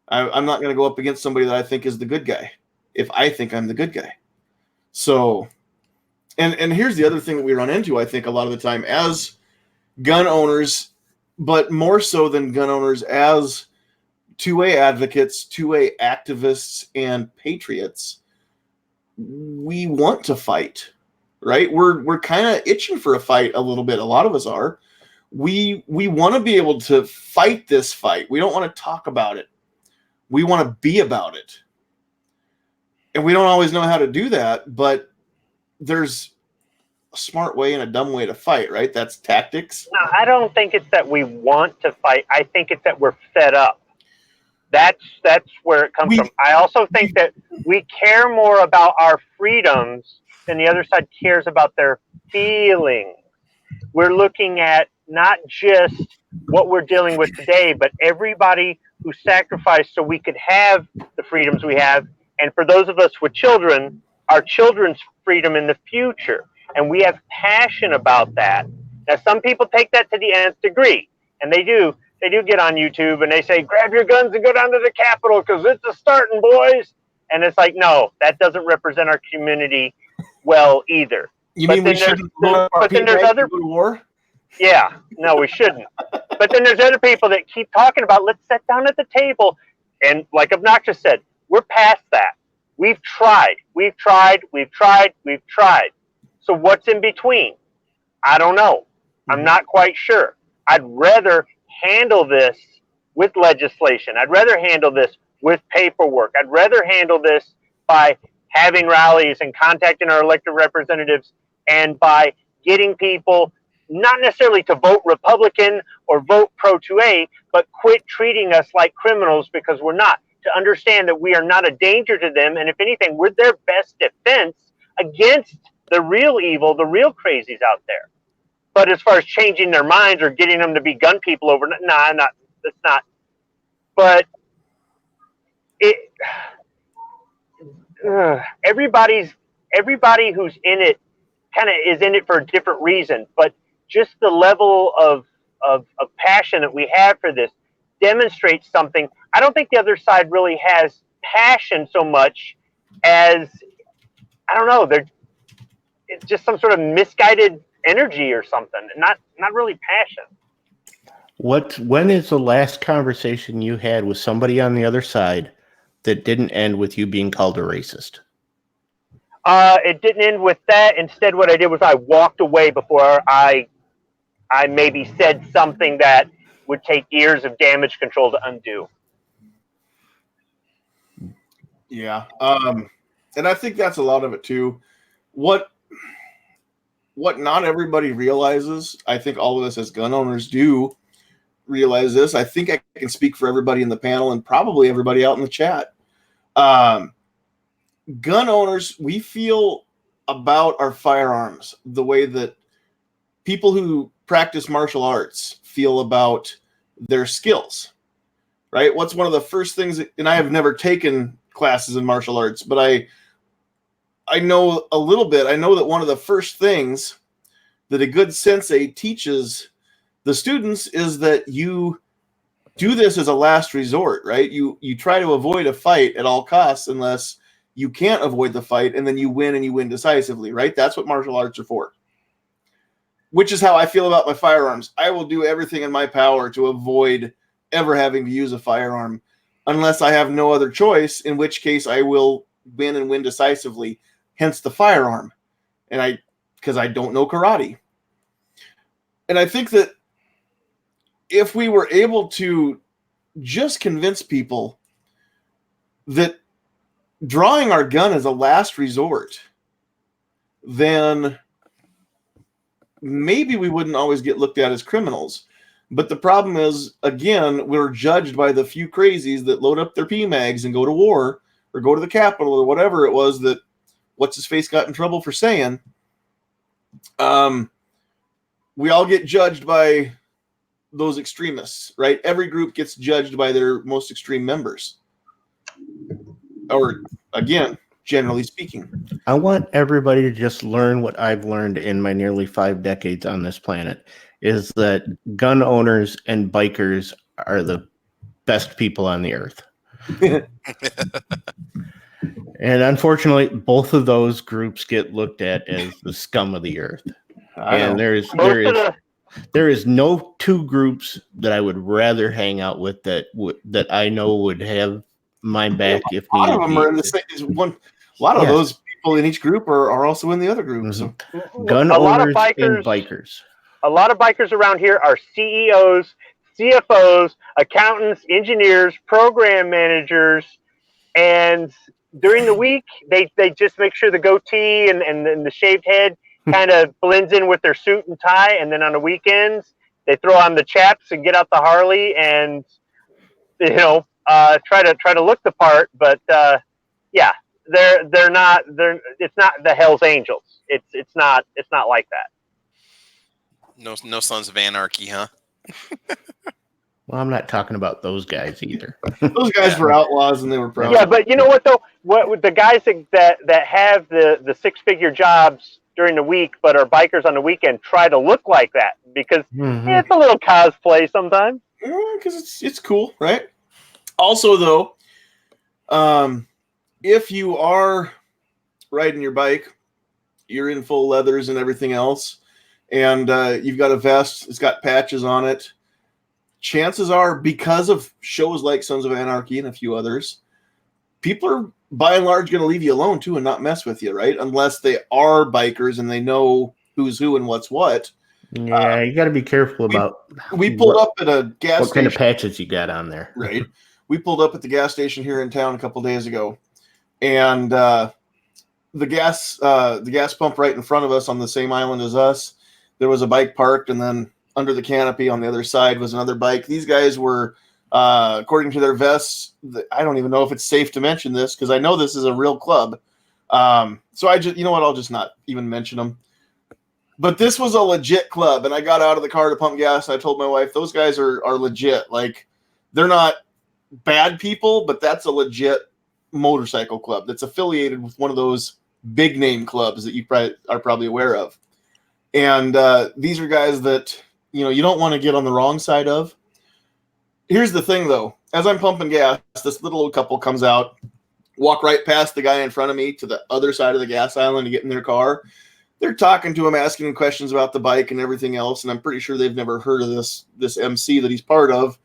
I'm not going to go up against somebody that I think is the good guy if I think I'm the good guy. So, and here's the other thing that we run into, I think, a lot of the time as gun owners, but more so than gun owners, as 2A advocates, 2A activists, and patriots, we want to fight, right? We're kind of itching for a fight a little bit. A lot of us are. We want to be able to fight this fight. We don't want to talk about it. We want to be about it. And we don't always know how to do that, but there's a smart way and a dumb way to fight, right? That's tactics. No, I don't think it's that we want to fight. I think it's that we're fed up. That's where it comes from. I also think that we care more about our freedoms than the other side cares about their feelings. We're looking at not just what we're dealing with today, but everybody who sacrificed so we could have the freedoms we have. And for those of us with children, our children's freedom in the future. And we have passion about that. Now, some people take that to the nth degree, and they do get on YouTube and they say, grab your guns and go down to the Capitol because it's a starting, boys. And it's like, no, that doesn't represent our community well either. You mean we shouldn't go to war? Yeah, no, we shouldn't. But then there's other people that keep talking about, let's sit down at the table. And like Obnoxious said, we're past that. We've tried. So what's in between? I don't know. I'm not quite sure. I'd rather handle this with legislation. I'd rather handle this with paperwork. I'd rather handle this by having rallies and contacting our elected representatives and by getting people not necessarily to vote Republican or vote pro-2A, but quit treating us like criminals because we're not. To understand that we are not a danger to them, and if anything, we're their best defense against the real evil, the real crazies out there. But as far as changing their minds or getting them to be gun people overnight, that's not. But everybody who's in it kind of is in it for a different reason. But just the level of passion that we have for this demonstrates something. I don't think the other side really has passion so much as, I don't know, it's just some sort of misguided energy or something, not really passion. When is the last conversation you had with somebody on the other side that didn't end with you being called a racist? It didn't end with that. Instead, what I did was I walked away before I maybe said something that would take years of damage control to undo. Yeah. And I think that's a lot of it too. What not everybody realizes, I think all of us as gun owners do realize this. I think I can speak for everybody in the panel and probably everybody out in the chat. Gun owners, we feel about our firearms the way that people who practice martial arts feel about their skills, right? What's one of the first things and I have never taken classes in martial arts, but I know a little bit. I know that one of the first things that a good sensei teaches the students is that you do this as a last resort, right? You try to avoid a fight at all costs unless you can't avoid the fight, and then you win and you win decisively, right? That's what martial arts are for. Which is how I feel about my firearms. I will do everything in my power to avoid ever having to use a firearm unless I have no other choice, in which case I will win and win decisively, hence the firearm. And because I don't know karate. And I think that if we were able to just convince people that drawing our gun as a last resort, then maybe we wouldn't always get looked at as criminals. But the problem is, again, we're judged by the few crazies that load up their PMags and go to war or go to the Capitol or whatever it was that what's-his-face got in trouble for saying. We all get judged by those extremists, right? Every group gets judged by their most extreme members. Or, again, generally speaking. I want everybody to just learn what I've learned in my nearly 5 decades on this planet, is that gun owners and bikers are the best people on the earth. And unfortunately, both of those groups get looked at as the scum of the earth. And there is There is no two groups that I would rather hang out with that I know would have my back if A lot needed of them be. are in the same one. A lot of those people in each group are also in the other group. So Gun a lot of owners and bikers. A lot of bikers around here are CEOs, CFOs, accountants, engineers, program managers, and during the week they just make sure the goatee and the shaved head kind of blends in with their suit and tie, and then on the weekends they throw on the chaps and get out the Harley and try to look the part. But yeah, it's not the Hell's Angels. It's not like that. No Sons of Anarchy, huh? Well, I'm not talking about those guys either. those guys were outlaws and they were proud. Yeah, but you know what though? What the guys that have the 6-figure jobs during the week but are bikers on the weekend try to look like that because it's a little cosplay sometimes. Because it's cool, right? Also, though, if you are riding your bike, you're in full leathers and everything else, and you've got a vest, it's got patches on it, chances are, because of shows like Sons of Anarchy and a few others, people are by and large going to leave you alone too and not mess with you, right? Unless they are bikers and they know who's who and what's what. Yeah, you got to be careful about. We pulled up at a gas station. What kind of patches you got on there? Right. We pulled up at the gas station here in town a couple days ago, and the gas pump right in front of us on the same island as us, there was a bike parked, and then under the canopy on the other side was another bike. These guys were, according to their vests, I don't even know if it's safe to mention this because I know this is a real club. So I just, I'll just not even mention them. But this was a legit club, and I got out of the car to pump gas, and I told my wife, those guys are legit. Like, they're not bad people, but that's a legit motorcycle club that's affiliated with one of those big name clubs that you are probably aware of. And these are guys that, you don't want to get on the wrong side of. Here's the thing, though. As I'm pumping gas, this little old couple comes out, walk right past the guy in front of me to the other side of the gas island to get in their car. They're talking to him, asking him questions about the bike and everything else, and I'm pretty sure they've never heard of this MC that he's part of.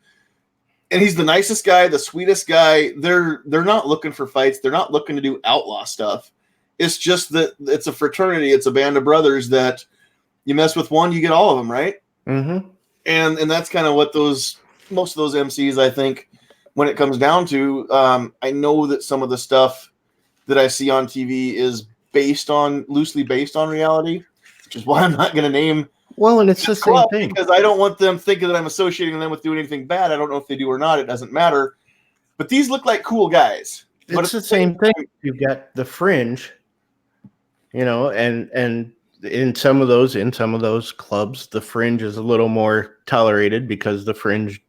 And he's the nicest guy, the sweetest guy. They're not looking for fights. They're not looking to do outlaw stuff. It's just that it's a fraternity. It's a band of brothers that you mess with one, you get all of them, right? Mm-hmm. And that's kind of what most of those MCs, I think, when it comes down to, I know that some of the stuff that I see on TV is loosely based on reality, which is why I'm not going to name. Well, and it's the same thing because I don't want them thinking that I'm associating them with doing anything bad. I don't know if they do or not. It doesn't matter. But these look like cool guys. It's the same thing. You've got the fringe, and in some of those clubs, the fringe is a little more tolerated because the fringe,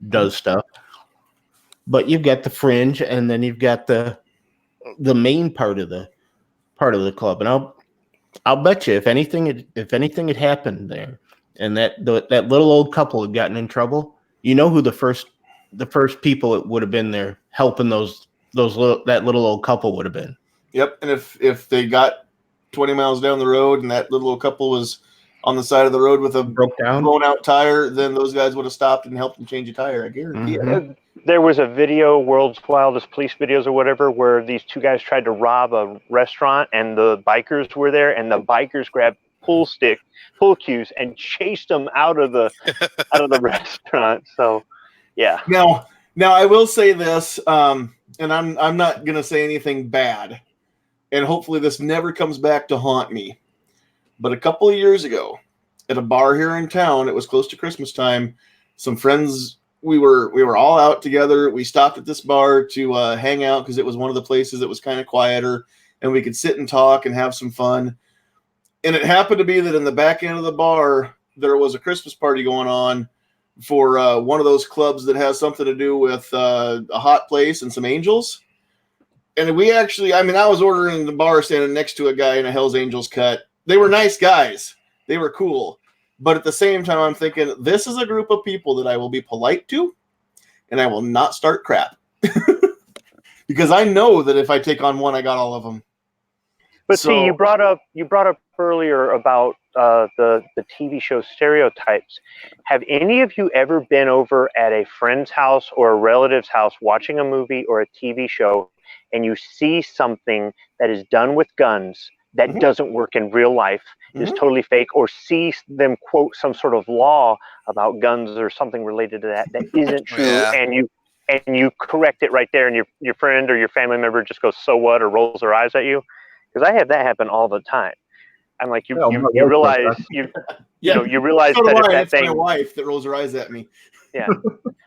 does stuff. But you've got the fringe, and then you've got the main part of the club. And I'll bet you if anything had happened there, and that little old couple had gotten in trouble, who the first people that would have been there helping that little old couple would have been. Yep. And if they got 20 miles down the road and that little old couple was on the side of the road with a blown out tire, then those guys would have stopped and helped them change a tire. I guarantee it. There was a video, World's Wildest Police Videos or whatever, where these two guys tried to rob a restaurant and the bikers were there, and the bikers grabbed pull cues and chased them out of the restaurant. So, yeah. Now I will say this, and I'm not gonna say anything bad, and hopefully this never comes back to haunt me. But a couple of years ago, at a bar here in town, it was close to Christmas time. Some friends, we were all out together. We stopped at this bar to hang out because it was one of the places that was kind of quieter, and we could sit and talk and have some fun. And it happened to be that in the back end of the bar, there was a Christmas party going on for one of those clubs that has something to do with a hot place and some angels. And we actually, I was ordering in the bar standing next to a guy in a Hell's Angels cut. They were nice guys. They were cool. But at the same time, I'm thinking, this is a group of people that I will be polite to, and I will not start crap. Because I know that if I take on one, I got all of them. But see, you brought up earlier about the TV show stereotypes. Have any of you ever been over at a friend's house or a relative's house watching a movie or a TV show, and you see something that is done with guns that doesn't work in real life, is totally fake, or see them quote some sort of law about guns or something related to that isn't true, Yeah. and you correct it right there, and your friend or your family member just goes, "So what?" or rolls their eyes at you? Because I have that happen all the time. I'm like, you realize you realize So do that if I. that It's my thing, wife that rolls her eyes at me. yeah.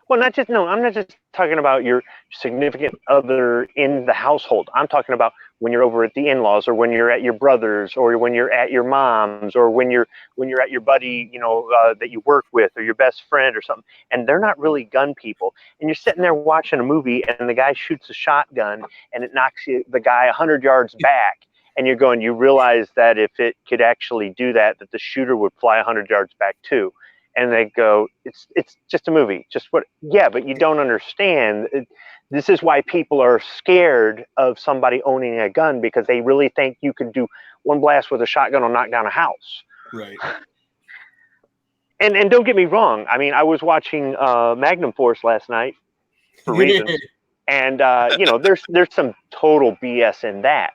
Well, I'm not just talking about your significant other in the household. I'm talking about when you're over at the in-laws, or when you're at your brother's, or when you're at your mom's, or when you're at your buddy, that you work with, or your best friend or something, and they're not really gun people. And you're sitting there watching a movie, and the guy shoots a shotgun, and it knocks the guy 100 yards back. And you realize that if it could actually do that the shooter would fly 100 yards back too. And they go, it's just a movie. Yeah, but you don't understand. This is why people are scared of somebody owning a gun, because they really think you could do one blast with a shotgun or knock down a house. Right. And don't get me wrong. I mean, I was watching Magnum Force last night for reasons. And, there's some total BS in that.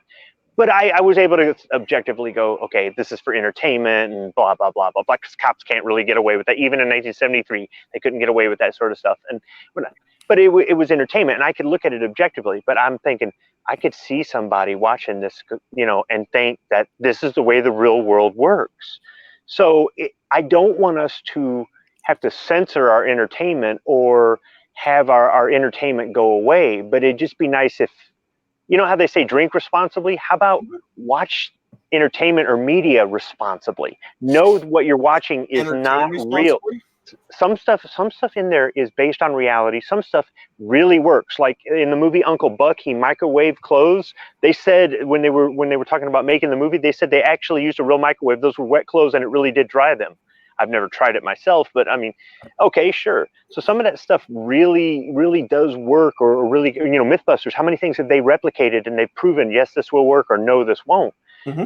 But I was able to objectively go, okay, this is for entertainment and blah, blah, blah, blah, blah. 'Cause cops can't really get away with that. Even in 1973, they couldn't get away with that sort of stuff. But it was entertainment, and I could look at it objectively. But I'm thinking, I could see somebody watching this, and think that this is the way the real world works. So I don't want us to have to censor our entertainment or have our entertainment go away. But it'd just be nice if, you know how they say drink responsibly? How about watch entertainment or media responsibly? Know what you're watching is not real. Some stuff in there is based on reality. Some stuff really works. Like in the movie Uncle Buck, he microwaved clothes. They said when they were talking about making the movie, they said they actually used a real microwave. Those were wet clothes, and it really did dry them. I've never tried it myself, but I mean, okay, sure. So some of that stuff really, really does work, or really, Mythbusters, how many things have they replicated and they've proven, yes, this will work, or no, this won't.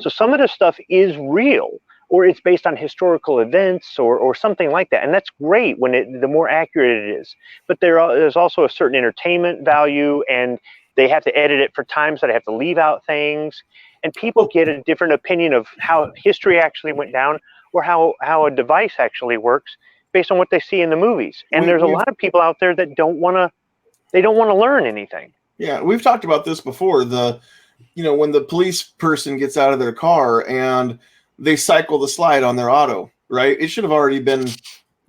So some of the stuff is real, or it's based on historical events or something like that. And that's great the more accurate it is. But there's also a certain entertainment value, and they have to edit it for times that I have to leave out things. And people get a different opinion of how history actually went down, or how a device actually works based on what they see in the movies. And there's a lot of people out there that don't want to learn anything. Yeah, we've talked about this before. When the police person gets out of their car and they cycle the slide on their auto, right? It should have already been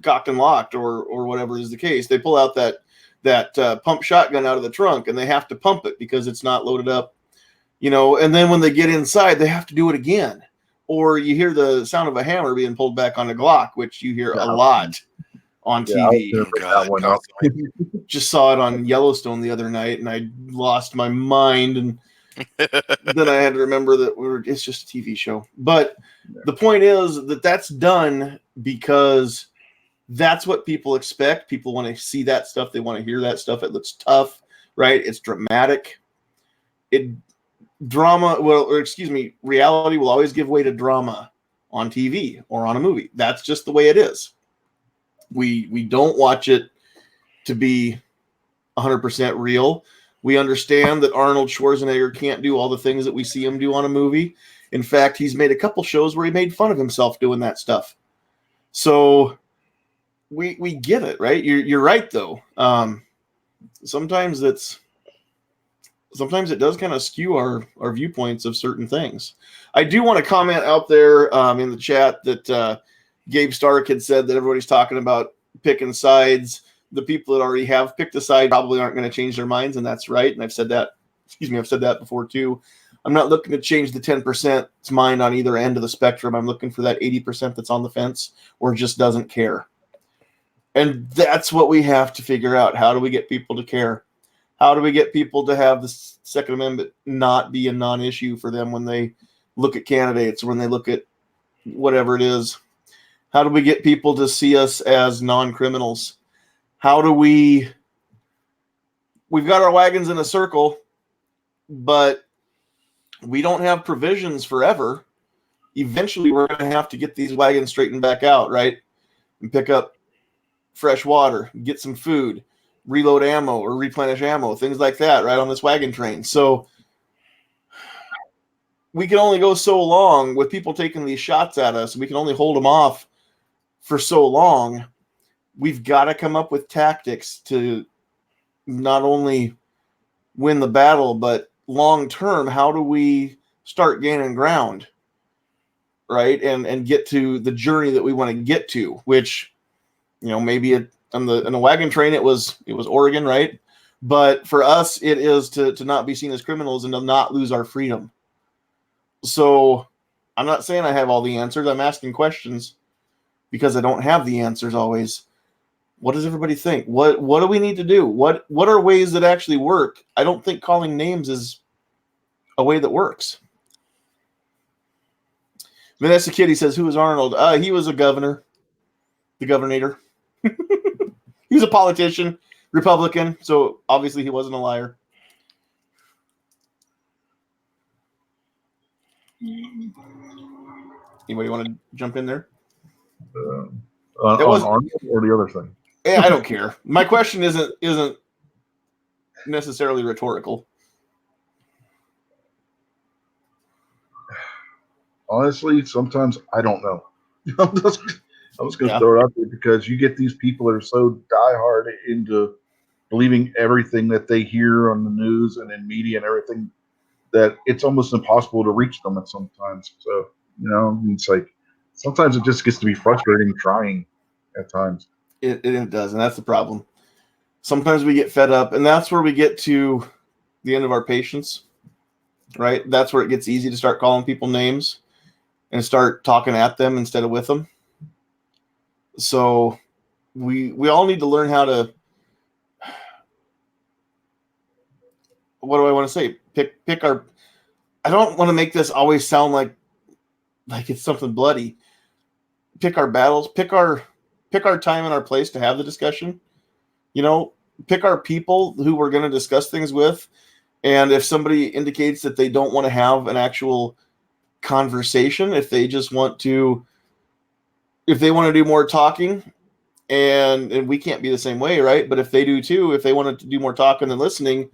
cocked and locked, or whatever is the case. They pull out that pump shotgun out of the trunk, and they have to pump it because it's not loaded up, and then when they get inside, they have to do it again. Or you hear the sound of a hammer being pulled back on a Glock, which you hear a lot on TV. Just saw it on Yellowstone the other night, and I lost my mind. And then I had to remember that it's just a TV show. But the point is that's done because that's what people expect. People want to see that stuff. They want to hear that stuff. It looks tough, right? It's dramatic. Reality will always give way to drama on TV or on a movie. That's just the way it is. We don't watch it to be 100% real. We understand that Arnold Schwarzenegger can't do all the things that we see him do on a movie. In fact, he's made a couple shows where he made fun of himself doing that stuff. So we get it, right? You're right, though. Sometimes it does kind of skew our viewpoints of certain things. I do want to comment out there in the chat that Gabe Stark had said that everybody's talking about picking sides. The people that already have picked a side probably aren't going to change their minds, and that's right. And I've said that before too. I'm not looking to change the 10%'s mind on either end of the spectrum. I'm looking for that 80% that's on the fence or just doesn't care. And that's what we have to figure out. How do we get people to care? How do we get people to have the Second Amendment not be a non-issue for them when they look at candidates or when they look at whatever it is? How do we get people to see us as non-criminals? How do we've got our wagons in a circle, but we don't have provisions forever. eventually we're going to have to get these wagons straightened back out, right? And pick up fresh water, get some food, reload ammo or replenish ammo, things like that, right, on this wagon train. So we can only go so long with people taking these shots at us. We can only hold them off for so long. We've got to come up with tactics to not only win the battle, but long term, how do we start gaining ground, right? And get to the journey that we want to get to, which, maybe on the wagon train it was Oregon, right? But for us, it is to not be seen as criminals and to not lose our freedom. So I'm not saying I have all the answers. I'm asking questions because I don't have the answers always. What does everybody think? What do we need to do? What are ways that actually work? I don't think calling names is a way that works. Vanessa Kitty says, who is Arnold? He was a governor. The governator. He was a politician, Republican, so obviously he wasn't a liar. Anybody want to jump in there? On Arnold or the other thing? Yeah, I don't care. My question isn't necessarily rhetorical. Honestly, sometimes I don't know. I'm just going to throw it out there because you get these people that are so diehard into believing everything that they hear on the news and in media and everything that it's almost impossible to reach them at sometimes. So, it's like sometimes it just gets to be frustrating trying at times. It does, and that's the problem. Sometimes we get fed up, and that's where we get to the end of our patience, right? That's where it gets easy to start calling people names and start talking at them instead of with them. So we all need to learn how to, what do I want to say? Pick our, I don't want to make this always sound like it's something bloody. Pick our battles, pick our time and our place to have the discussion. Pick our people who we're going to discuss things with. And if somebody indicates that they don't want to have an actual conversation, if they want to do more talking, and we can't be the same way, right? But if they do too, if they want to do more talking than listening,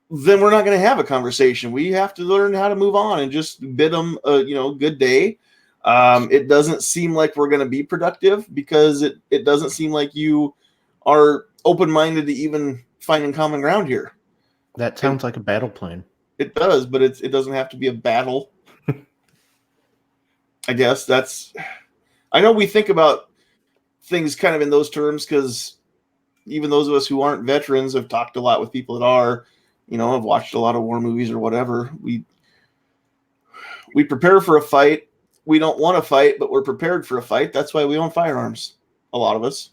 then we're not going to have a conversation. We have to learn how to move on and just bid them good day. It doesn't seem like we're going to be productive because it doesn't seem like you are open-minded to even finding common ground here. That sounds like a battle plan. It does, but it doesn't have to be a battle. I guess I know we think about things kind of in those terms because even those of us who aren't veterans have talked a lot with people that are, have watched a lot of war movies or whatever. We prepare for a fight. We don't want to fight, but we're prepared for a fight. That's why we own firearms. A lot of us.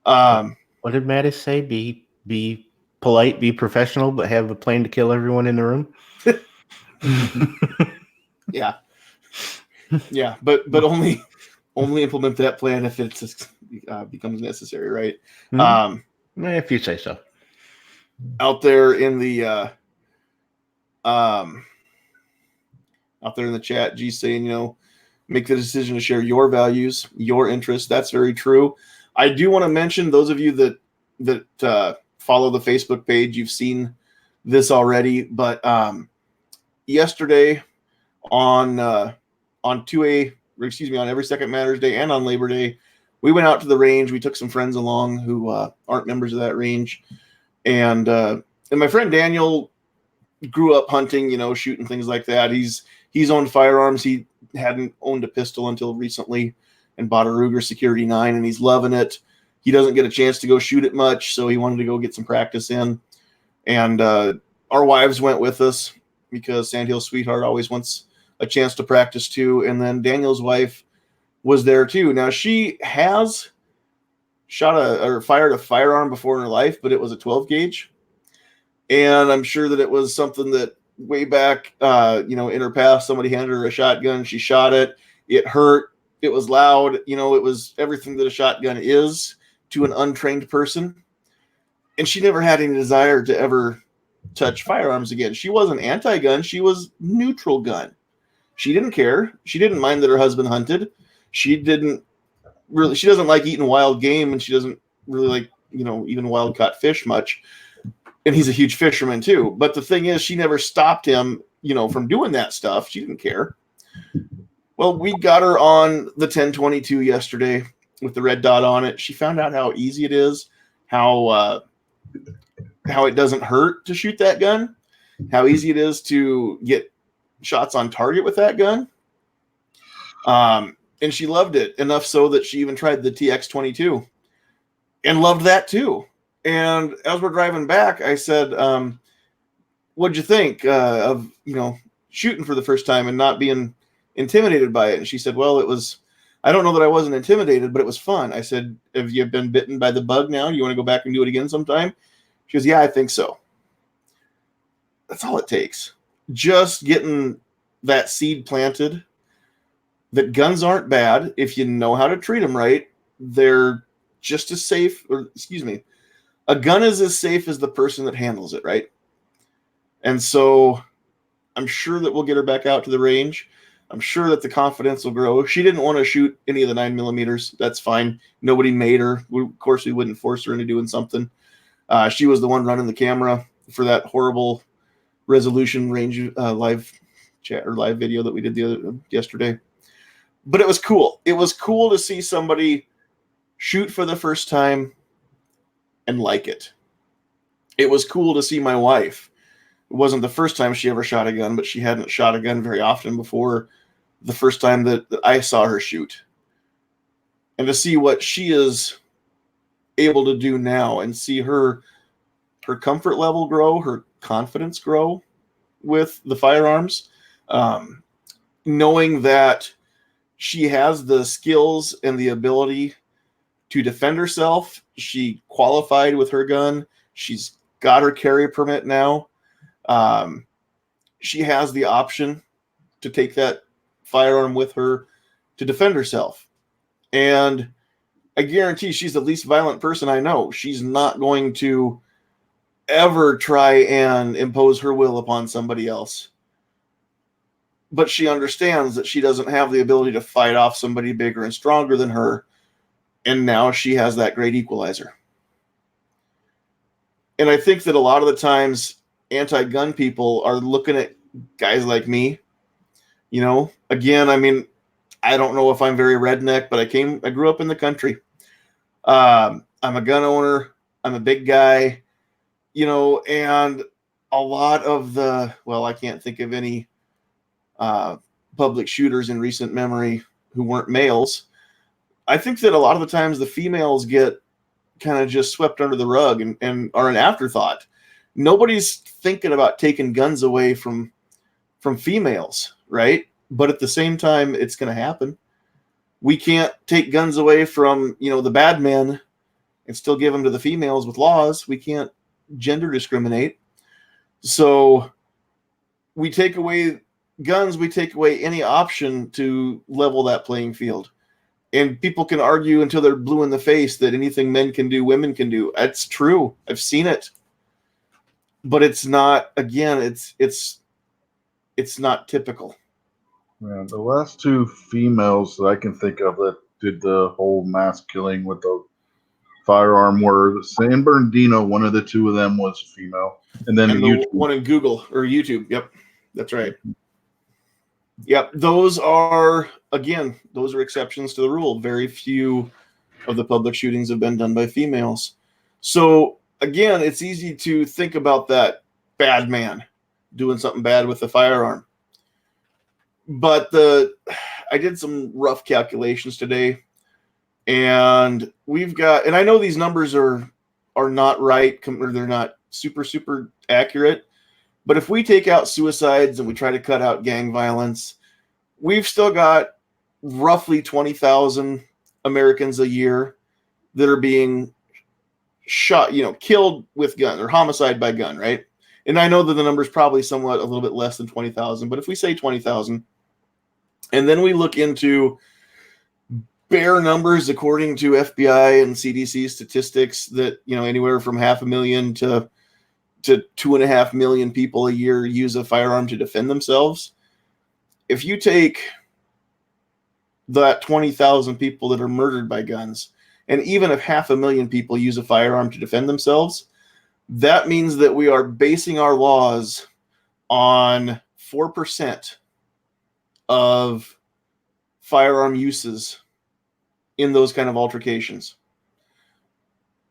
What did Mattis say? Be polite, be professional, but have a plan to kill everyone in the room. Yeah. Yeah, but only implement that plan if it becomes necessary, right? Mm-hmm. If you say so. Out there in the chat, G's saying, make the decision to share your values, your interests. That's very true. I do want to mention those of you that follow the Facebook page. You've seen this already, but yesterday on 2A, or excuse me, on Every Second Matters Day and on Labor Day, we went out to the range. We took some friends along who aren't members of that range, and my friend Daniel grew up hunting, shooting things like that. He's owned firearms. He hadn't owned a pistol until recently, and bought a Ruger Security 9, and he's loving it. He doesn't get a chance to go shoot it much, so he wanted to go get some practice in. And our wives went with us because Sandhills Sweetheart always wants a chance to practice too. And then Daniel's wife was there too. Now she has fired a firearm before in her life, but it was a 12 gauge. And I'm sure that it was something that way back, in her past, somebody handed her a shotgun. She shot it. It hurt. It was loud. It was everything that a shotgun is to an untrained person. And she never had any desire to ever touch firearms again. She wasn't anti-gun. She was neutral gun. She didn't care. She didn't mind that her husband hunted. She doesn't like eating wild game, and she doesn't really like, even wild caught fish much. And he's a huge fisherman too. But the thing is, she never stopped him, from doing that stuff. She didn't care. Well, we got her on the 1022 yesterday with the red dot on it. She found out how easy it is, how it doesn't hurt to shoot that gun, how easy it is to get shots on target with that gun. And she loved it enough so that she even tried the TX22 and loved that too. And as we're driving back, I said, what'd you think of, shooting for the first time and not being intimidated by it? And she said, well, I don't know that I wasn't intimidated, but it was fun. I said, have you been bitten by the bug now? You want to go back and do it again sometime? She goes, yeah, I think so. That's all it takes. Just getting that seed planted, that guns aren't bad if you know how to treat them right. They're just as safe, a gun is as safe as the person that handles it, right? And so I'm sure that we'll get her back out to the range. I'm sure that the confidence will grow. She didn't want to shoot any of the 9mm. That's fine. Nobody made her. Of course, we wouldn't force her into doing something. She was the one running the camera for that horrible resolution range live chat or live video that we did yesterday. But it was cool. It was cool to see somebody shoot for the first time and like it. It was cool to see my wife. It wasn't the first time she ever shot a gun, but she hadn't shot a gun very often before the first time that I saw her shoot. And to see what she is able to do now and see her comfort level grow, her confidence grow with the firearms, knowing that she has the skills and the ability to defend herself. She qualified with her gun. She's got her carry permit now. She has the option to take that firearm with her to defend herself. And I guarantee she's the least violent person I know. She's not going to ever try and impose her will upon somebody else. But she understands that she doesn't have the ability to fight off somebody bigger and stronger than her. And now she has that great equalizer. And I think that a lot of the times anti-gun people are looking at guys like me. Again, I don't know if I'm very redneck, but I grew up in the country. I'm a gun owner. I'm a big guy, and a lot of I can't think of any public shooters in recent memory who weren't males. I think that a lot of the times the females get kind of just swept under the rug and are an afterthought. Nobody's thinking about taking guns away from females, right? But at the same time, it's going to happen. We can't take guns away from, the bad men and still give them to the females with laws. We can't gender discriminate. So we take away guns, we take away any option to level that playing field. And people can argue until they're blue in the face that anything men can do, women can do. That's true. I've seen it. But it's not, again, it's not typical. Yeah, the last two females that I can think of that did the whole mass killing with the firearm were San Bernardino. One of the two of them was a female. And then the one in Google or YouTube. Yep, that's right. Yep, those are exceptions to the rule. Very few of the public shootings have been done by females. So, again, it's easy to think about that bad man doing something bad with the firearm. But I did some rough calculations today, and and I know these numbers are not right, or they're not super accurate. But if we take out suicides and we try to cut out gang violence, we've still got roughly 20,000 Americans a year that are being shot, killed with gun or homicide by gun, right? And I know that the number is probably somewhat a little bit less than 20,000, but if we say 20,000, and then we look into bare numbers according to FBI and CDC statistics that, anywhere from 500,000 to 2.5 million people a year use a firearm to defend themselves. if you take that 20,000 people that are murdered by guns, and even if 500,000 people use a firearm to defend themselves, that means that we are basing our laws on 4% of firearm uses in those kind of altercations.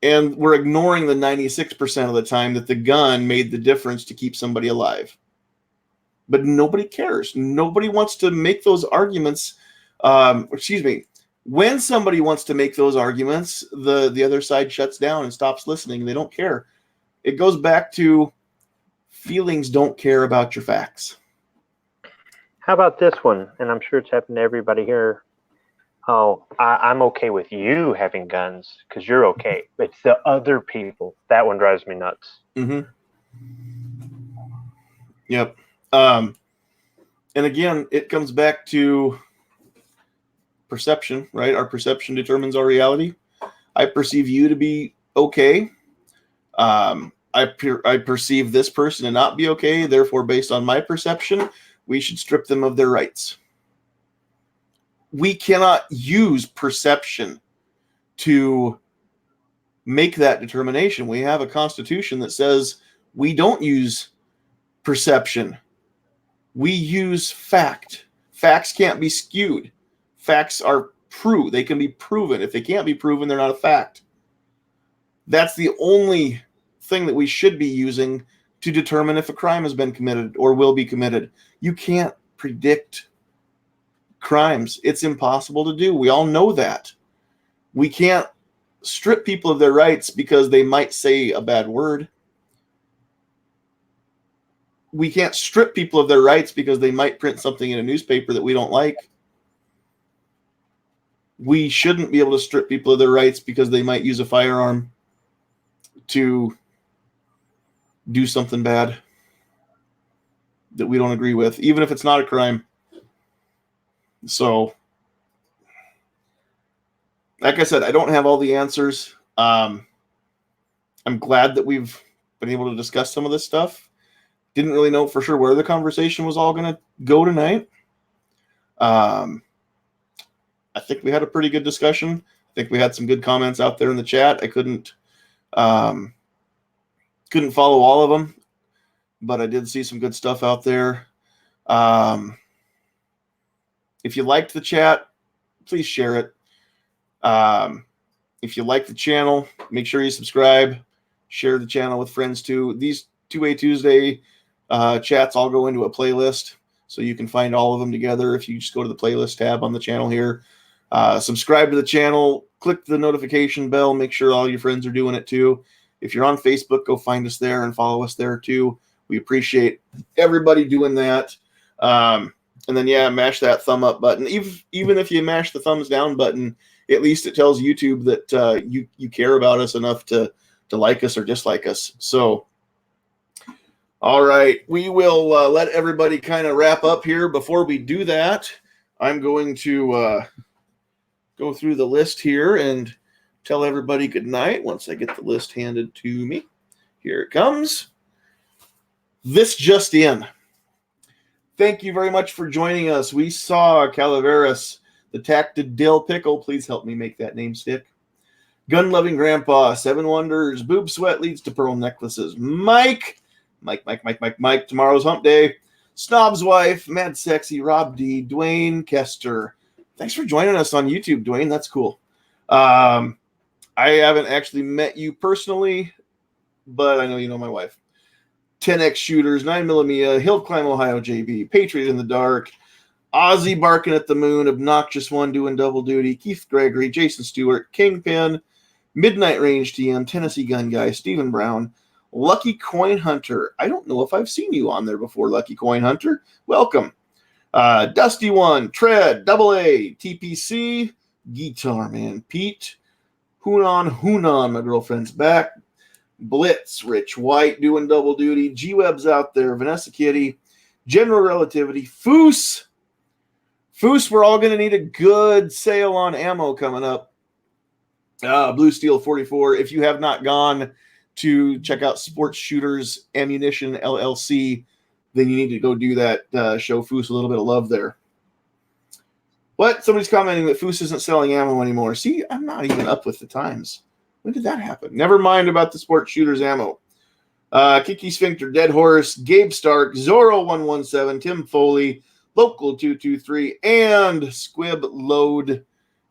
And we're ignoring the 96% of the time that the gun made the difference to keep somebody alive. But nobody cares. Nobody wants to make those arguments. When somebody wants to make those arguments, the other side shuts down and stops listening. They don't care. It goes back to feelings don't care about your facts. How about this one? And I'm sure it's happened to everybody here. Oh, I'm okay with you having guns because you're okay. It's the other people. That one drives me nuts. Mm-hmm. Yep. And again, it comes back to perception, right? Our perception determines our reality. I perceive you to be okay. I perceive this person to not be okay. Therefore, based on my perception, we should strip them of their rights. We cannot use perception to make that determination. We have a constitution that says we don't use perception. We use fact. Facts can't be skewed. Facts are true. They can be proven. If they can't be proven, they're not a fact. That's the only thing that we should be using to determine if a crime has been committed or will be committed. You can't predict crimes. It's impossible to do. We all know that. We can't strip people of their rights because they might say a bad word. We can't strip people of their rights because they might print something in a newspaper that we don't like. We shouldn't be able to strip people of their rights because they might use a firearm to do something bad that we don't agree with, even if it's not a crime. So, like I said, I don't have all the answers. I'm glad that we've been able to discuss some of this stuff. Didn't really know for sure where the conversation was all going to go tonight. I think we had a pretty good discussion. I think we had some good comments out there in the chat. I couldn't follow all of them, but I did see some good stuff out there. If you liked the chat, please share it. If you like the channel, make sure you subscribe. Share the channel with friends too. These 2A Tuesday chats all go into a playlist, so you can find all of them together if you just go to the playlist tab on the channel here. Subscribe to the channel, click the notification bell, make sure all your friends are doing it too. If you're on Facebook, go find us there and follow us there too. We appreciate everybody doing that. And then, mash that thumb up button. Even if you mash the thumbs down button, at least it tells YouTube that you care about us enough to like us or dislike us. So, all right, we will let everybody kind of wrap up here. Before we do that, I'm going to go through the list here and tell everybody good night once I get the list handed to me. Here it comes. This just in. Thank you very much for joining us. We saw Calaveras, the Tacted Dill Pickle. Please help me make that name stick. Gun-Loving Grandpa, Seven Wonders, Boob Sweat Leads to Pearl Necklaces. Mike, Tomorrow's Hump Day. Snob's Wife, Mad Sexy, Rob D, Dwayne Kester. Thanks for joining us on YouTube, Dwayne. That's cool. I haven't actually met you personally, but I know you know my wife. 10X Shooters, 9mm, Hill Climb Ohio JB, Patriot in the Dark, Ozzy Barking at the Moon, Obnoxious One doing double duty, Keith Gregory, Jason Stewart, Kingpin, Midnight Range TM, Tennessee Gun Guy, Stephen Brown, Lucky Coin Hunter. I don't know if I've seen you on there before, Lucky Coin Hunter. Welcome. Dusty One, Tread, Double A, TPC, Guitar Man, Pete, Hunan, my girlfriend's back, Blitz, Rich White doing double duty, G-Web's out there, Vanessa Kitty, General Relativity, Foos, we're all going to need a good sale on ammo coming up. Blue Steel 44. If you have not gone to check out Sports Shooters Ammunition LLC, then you need to go do that. Show Foos a little bit of love there. What? Somebody's commenting that Foos isn't selling ammo anymore. See, I'm not even up with the times. When did that happen? Never mind about the sport shooters ammo. Kiki Sphincter, Dead Horse, Gabe Stark, Zorro117, Tim Foley, Local223, and Squib Load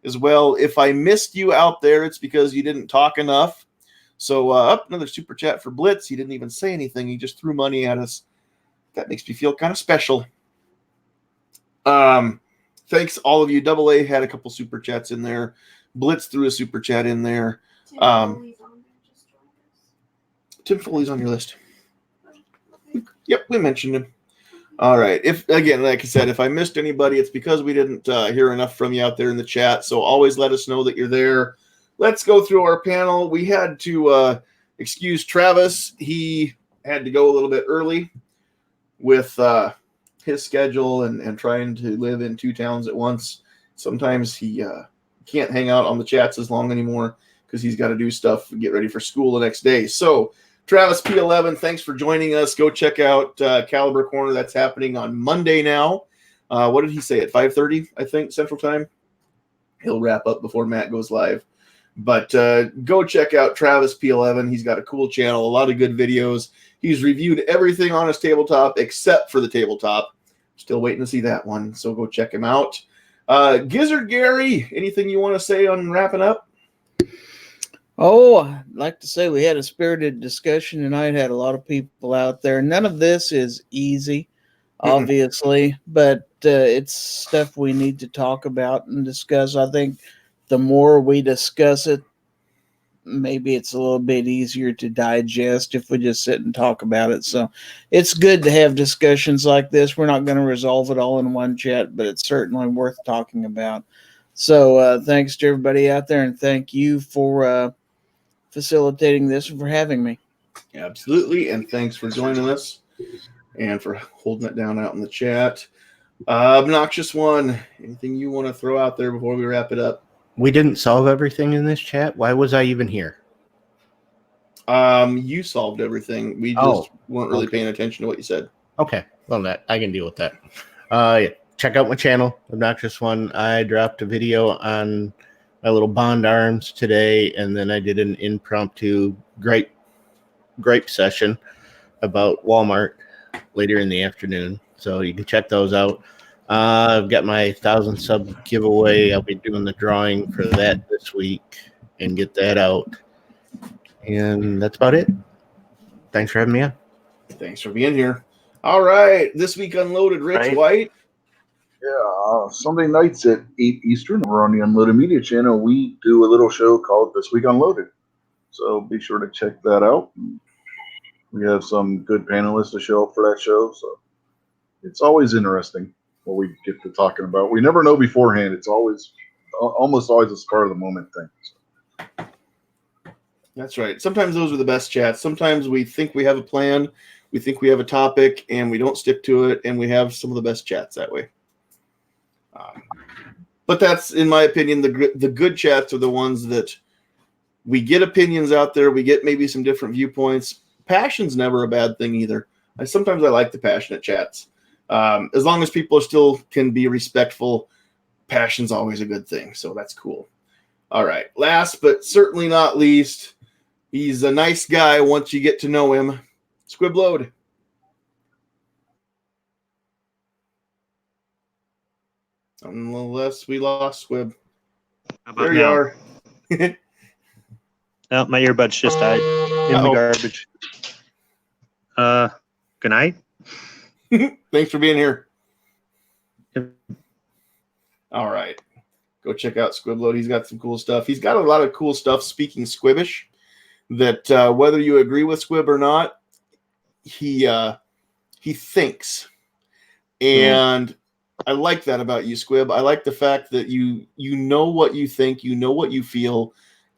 as well. If I missed you out there, it's because you didn't talk enough. So up another super chat for Blitz. He didn't even say anything. He just threw money at us. That makes me feel kind of special. Thanks, all of you. Double A had a couple super chats in there. Blitz threw a super chat in there. Tim Foley's on your list. Yep, we mentioned him. All right. If again, like I said, if I missed anybody, it's because we didn't hear enough from you out there in the chat. So always let us know that you're there. Let's go through our panel. We had to excuse Travis. He had to go a little bit early with his schedule and trying to live in two towns at once. Sometimes he can't hang out on the chats as long anymore because he's got to do stuff and get ready for school the next day. So Travis P11, thanks for joining us. Go check out Caliber Corner. That's happening on Monday now. What did he say, at 5:30, I think, Central Time? He'll wrap up before Matt goes live. But go check out Travis P11. He's got a cool channel, a lot of good videos. He's reviewed everything on his tabletop except for the tabletop. Still waiting to see that one, so go check him out. Gizzard Gary, anything you want to say on wrapping up? Oh, I'd like to say we had a spirited discussion tonight. Had a lot of people out there. None of this is easy, obviously, but it's stuff we need to talk about and discuss. I think the more we discuss it, maybe it's a little bit easier to digest if we just sit and talk about it. So it's good to have discussions like this. We're not going to resolve it all in one chat, but it's certainly worth talking about. So thanks to everybody out there, and thank you for facilitating this and for having me. Absolutely, and thanks for joining us and for holding it down out in the chat. Obnoxious One, anything you want to throw out there before we wrap it up? We didn't solve everything in this chat. Why was I even here? You solved everything. We just weren't really paying attention to what you said. Okay, well, that I can deal with that. Yeah. Check out my channel, Obnoxious One. I dropped a video on my little Bond arms today, and then I did an impromptu gripe session about Walmart later in the afternoon. So you can check those out. I've got my 1,000 sub giveaway. I'll be doing the drawing for that this week and get that out. And that's about it. Thanks for having me on. Thanks for being here. All right. This week Unloaded, Rich White. Yeah, Sunday nights at 8 Eastern, we're on the Unloaded Media channel. We do a little show called This Week Unloaded. So be sure to check that out. We have some good panelists to show up for that show. So it's always interesting what we get to talking about. We never know beforehand. It's always, almost always a spur of the moment thing. So. That's right. Sometimes those are the best chats. Sometimes we think we have a plan, we think we have a topic, and we don't stick to it, and we have some of the best chats that way. But that's, in my opinion, the good chats are the ones that we get opinions out there. We get maybe some different viewpoints. Passion's never a bad thing either. Sometimes I like the passionate chats. As long as people still can be respectful, passion's always a good thing. So that's cool. All right. Last but certainly not least, he's a nice guy once you get to know him. Squib Load. Unless we lost Squib. There you are. No, my earbuds just died in the garbage. Good night. Thanks for being here. All right. Go check out Squib Load. He's got some cool stuff. He's got a lot of cool stuff speaking Squibbish that whether you agree with Squib or not, he thinks. And I like that about you, Squib. I like the fact that you know what you think, you know what you feel,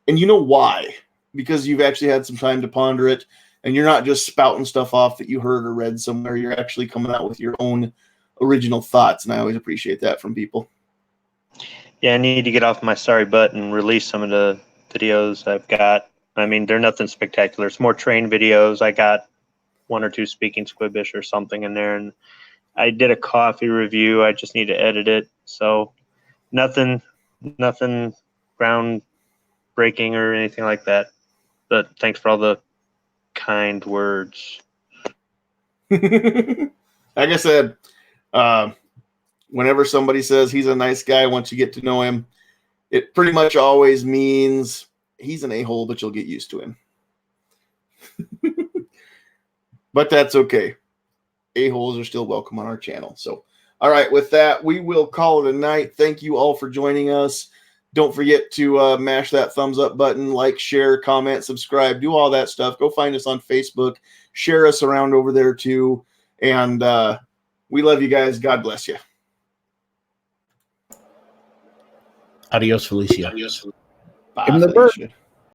and you know why, because you've actually had some time to ponder it, and you're not just spouting stuff off that you heard or read somewhere. You're actually coming out with your own original thoughts, and I always appreciate that from people. Yeah, I need to get off my sorry butt and release some of the videos I've got. I mean, they're nothing spectacular. It's more train videos. I got one or two speaking squibbish or something in there. And I did a coffee review. I just need to edit it. So nothing groundbreaking or anything like that. But thanks for all the kind words. Like I said, whenever somebody says he's a nice guy, once you get to know him, it pretty much always means he's an a-hole, but you'll get used to him. But that's okay. A-holes are still welcome on our channel. So, all right, with that, we will call it a night. Thank you all for joining us. Don't forget to mash that thumbs up button, like, share, comment, subscribe, do all that stuff. Go find us on Facebook. Share us around over there too. And we love you guys. God bless you. Adios, Felicia. Bye, Give him the bird. Felicia.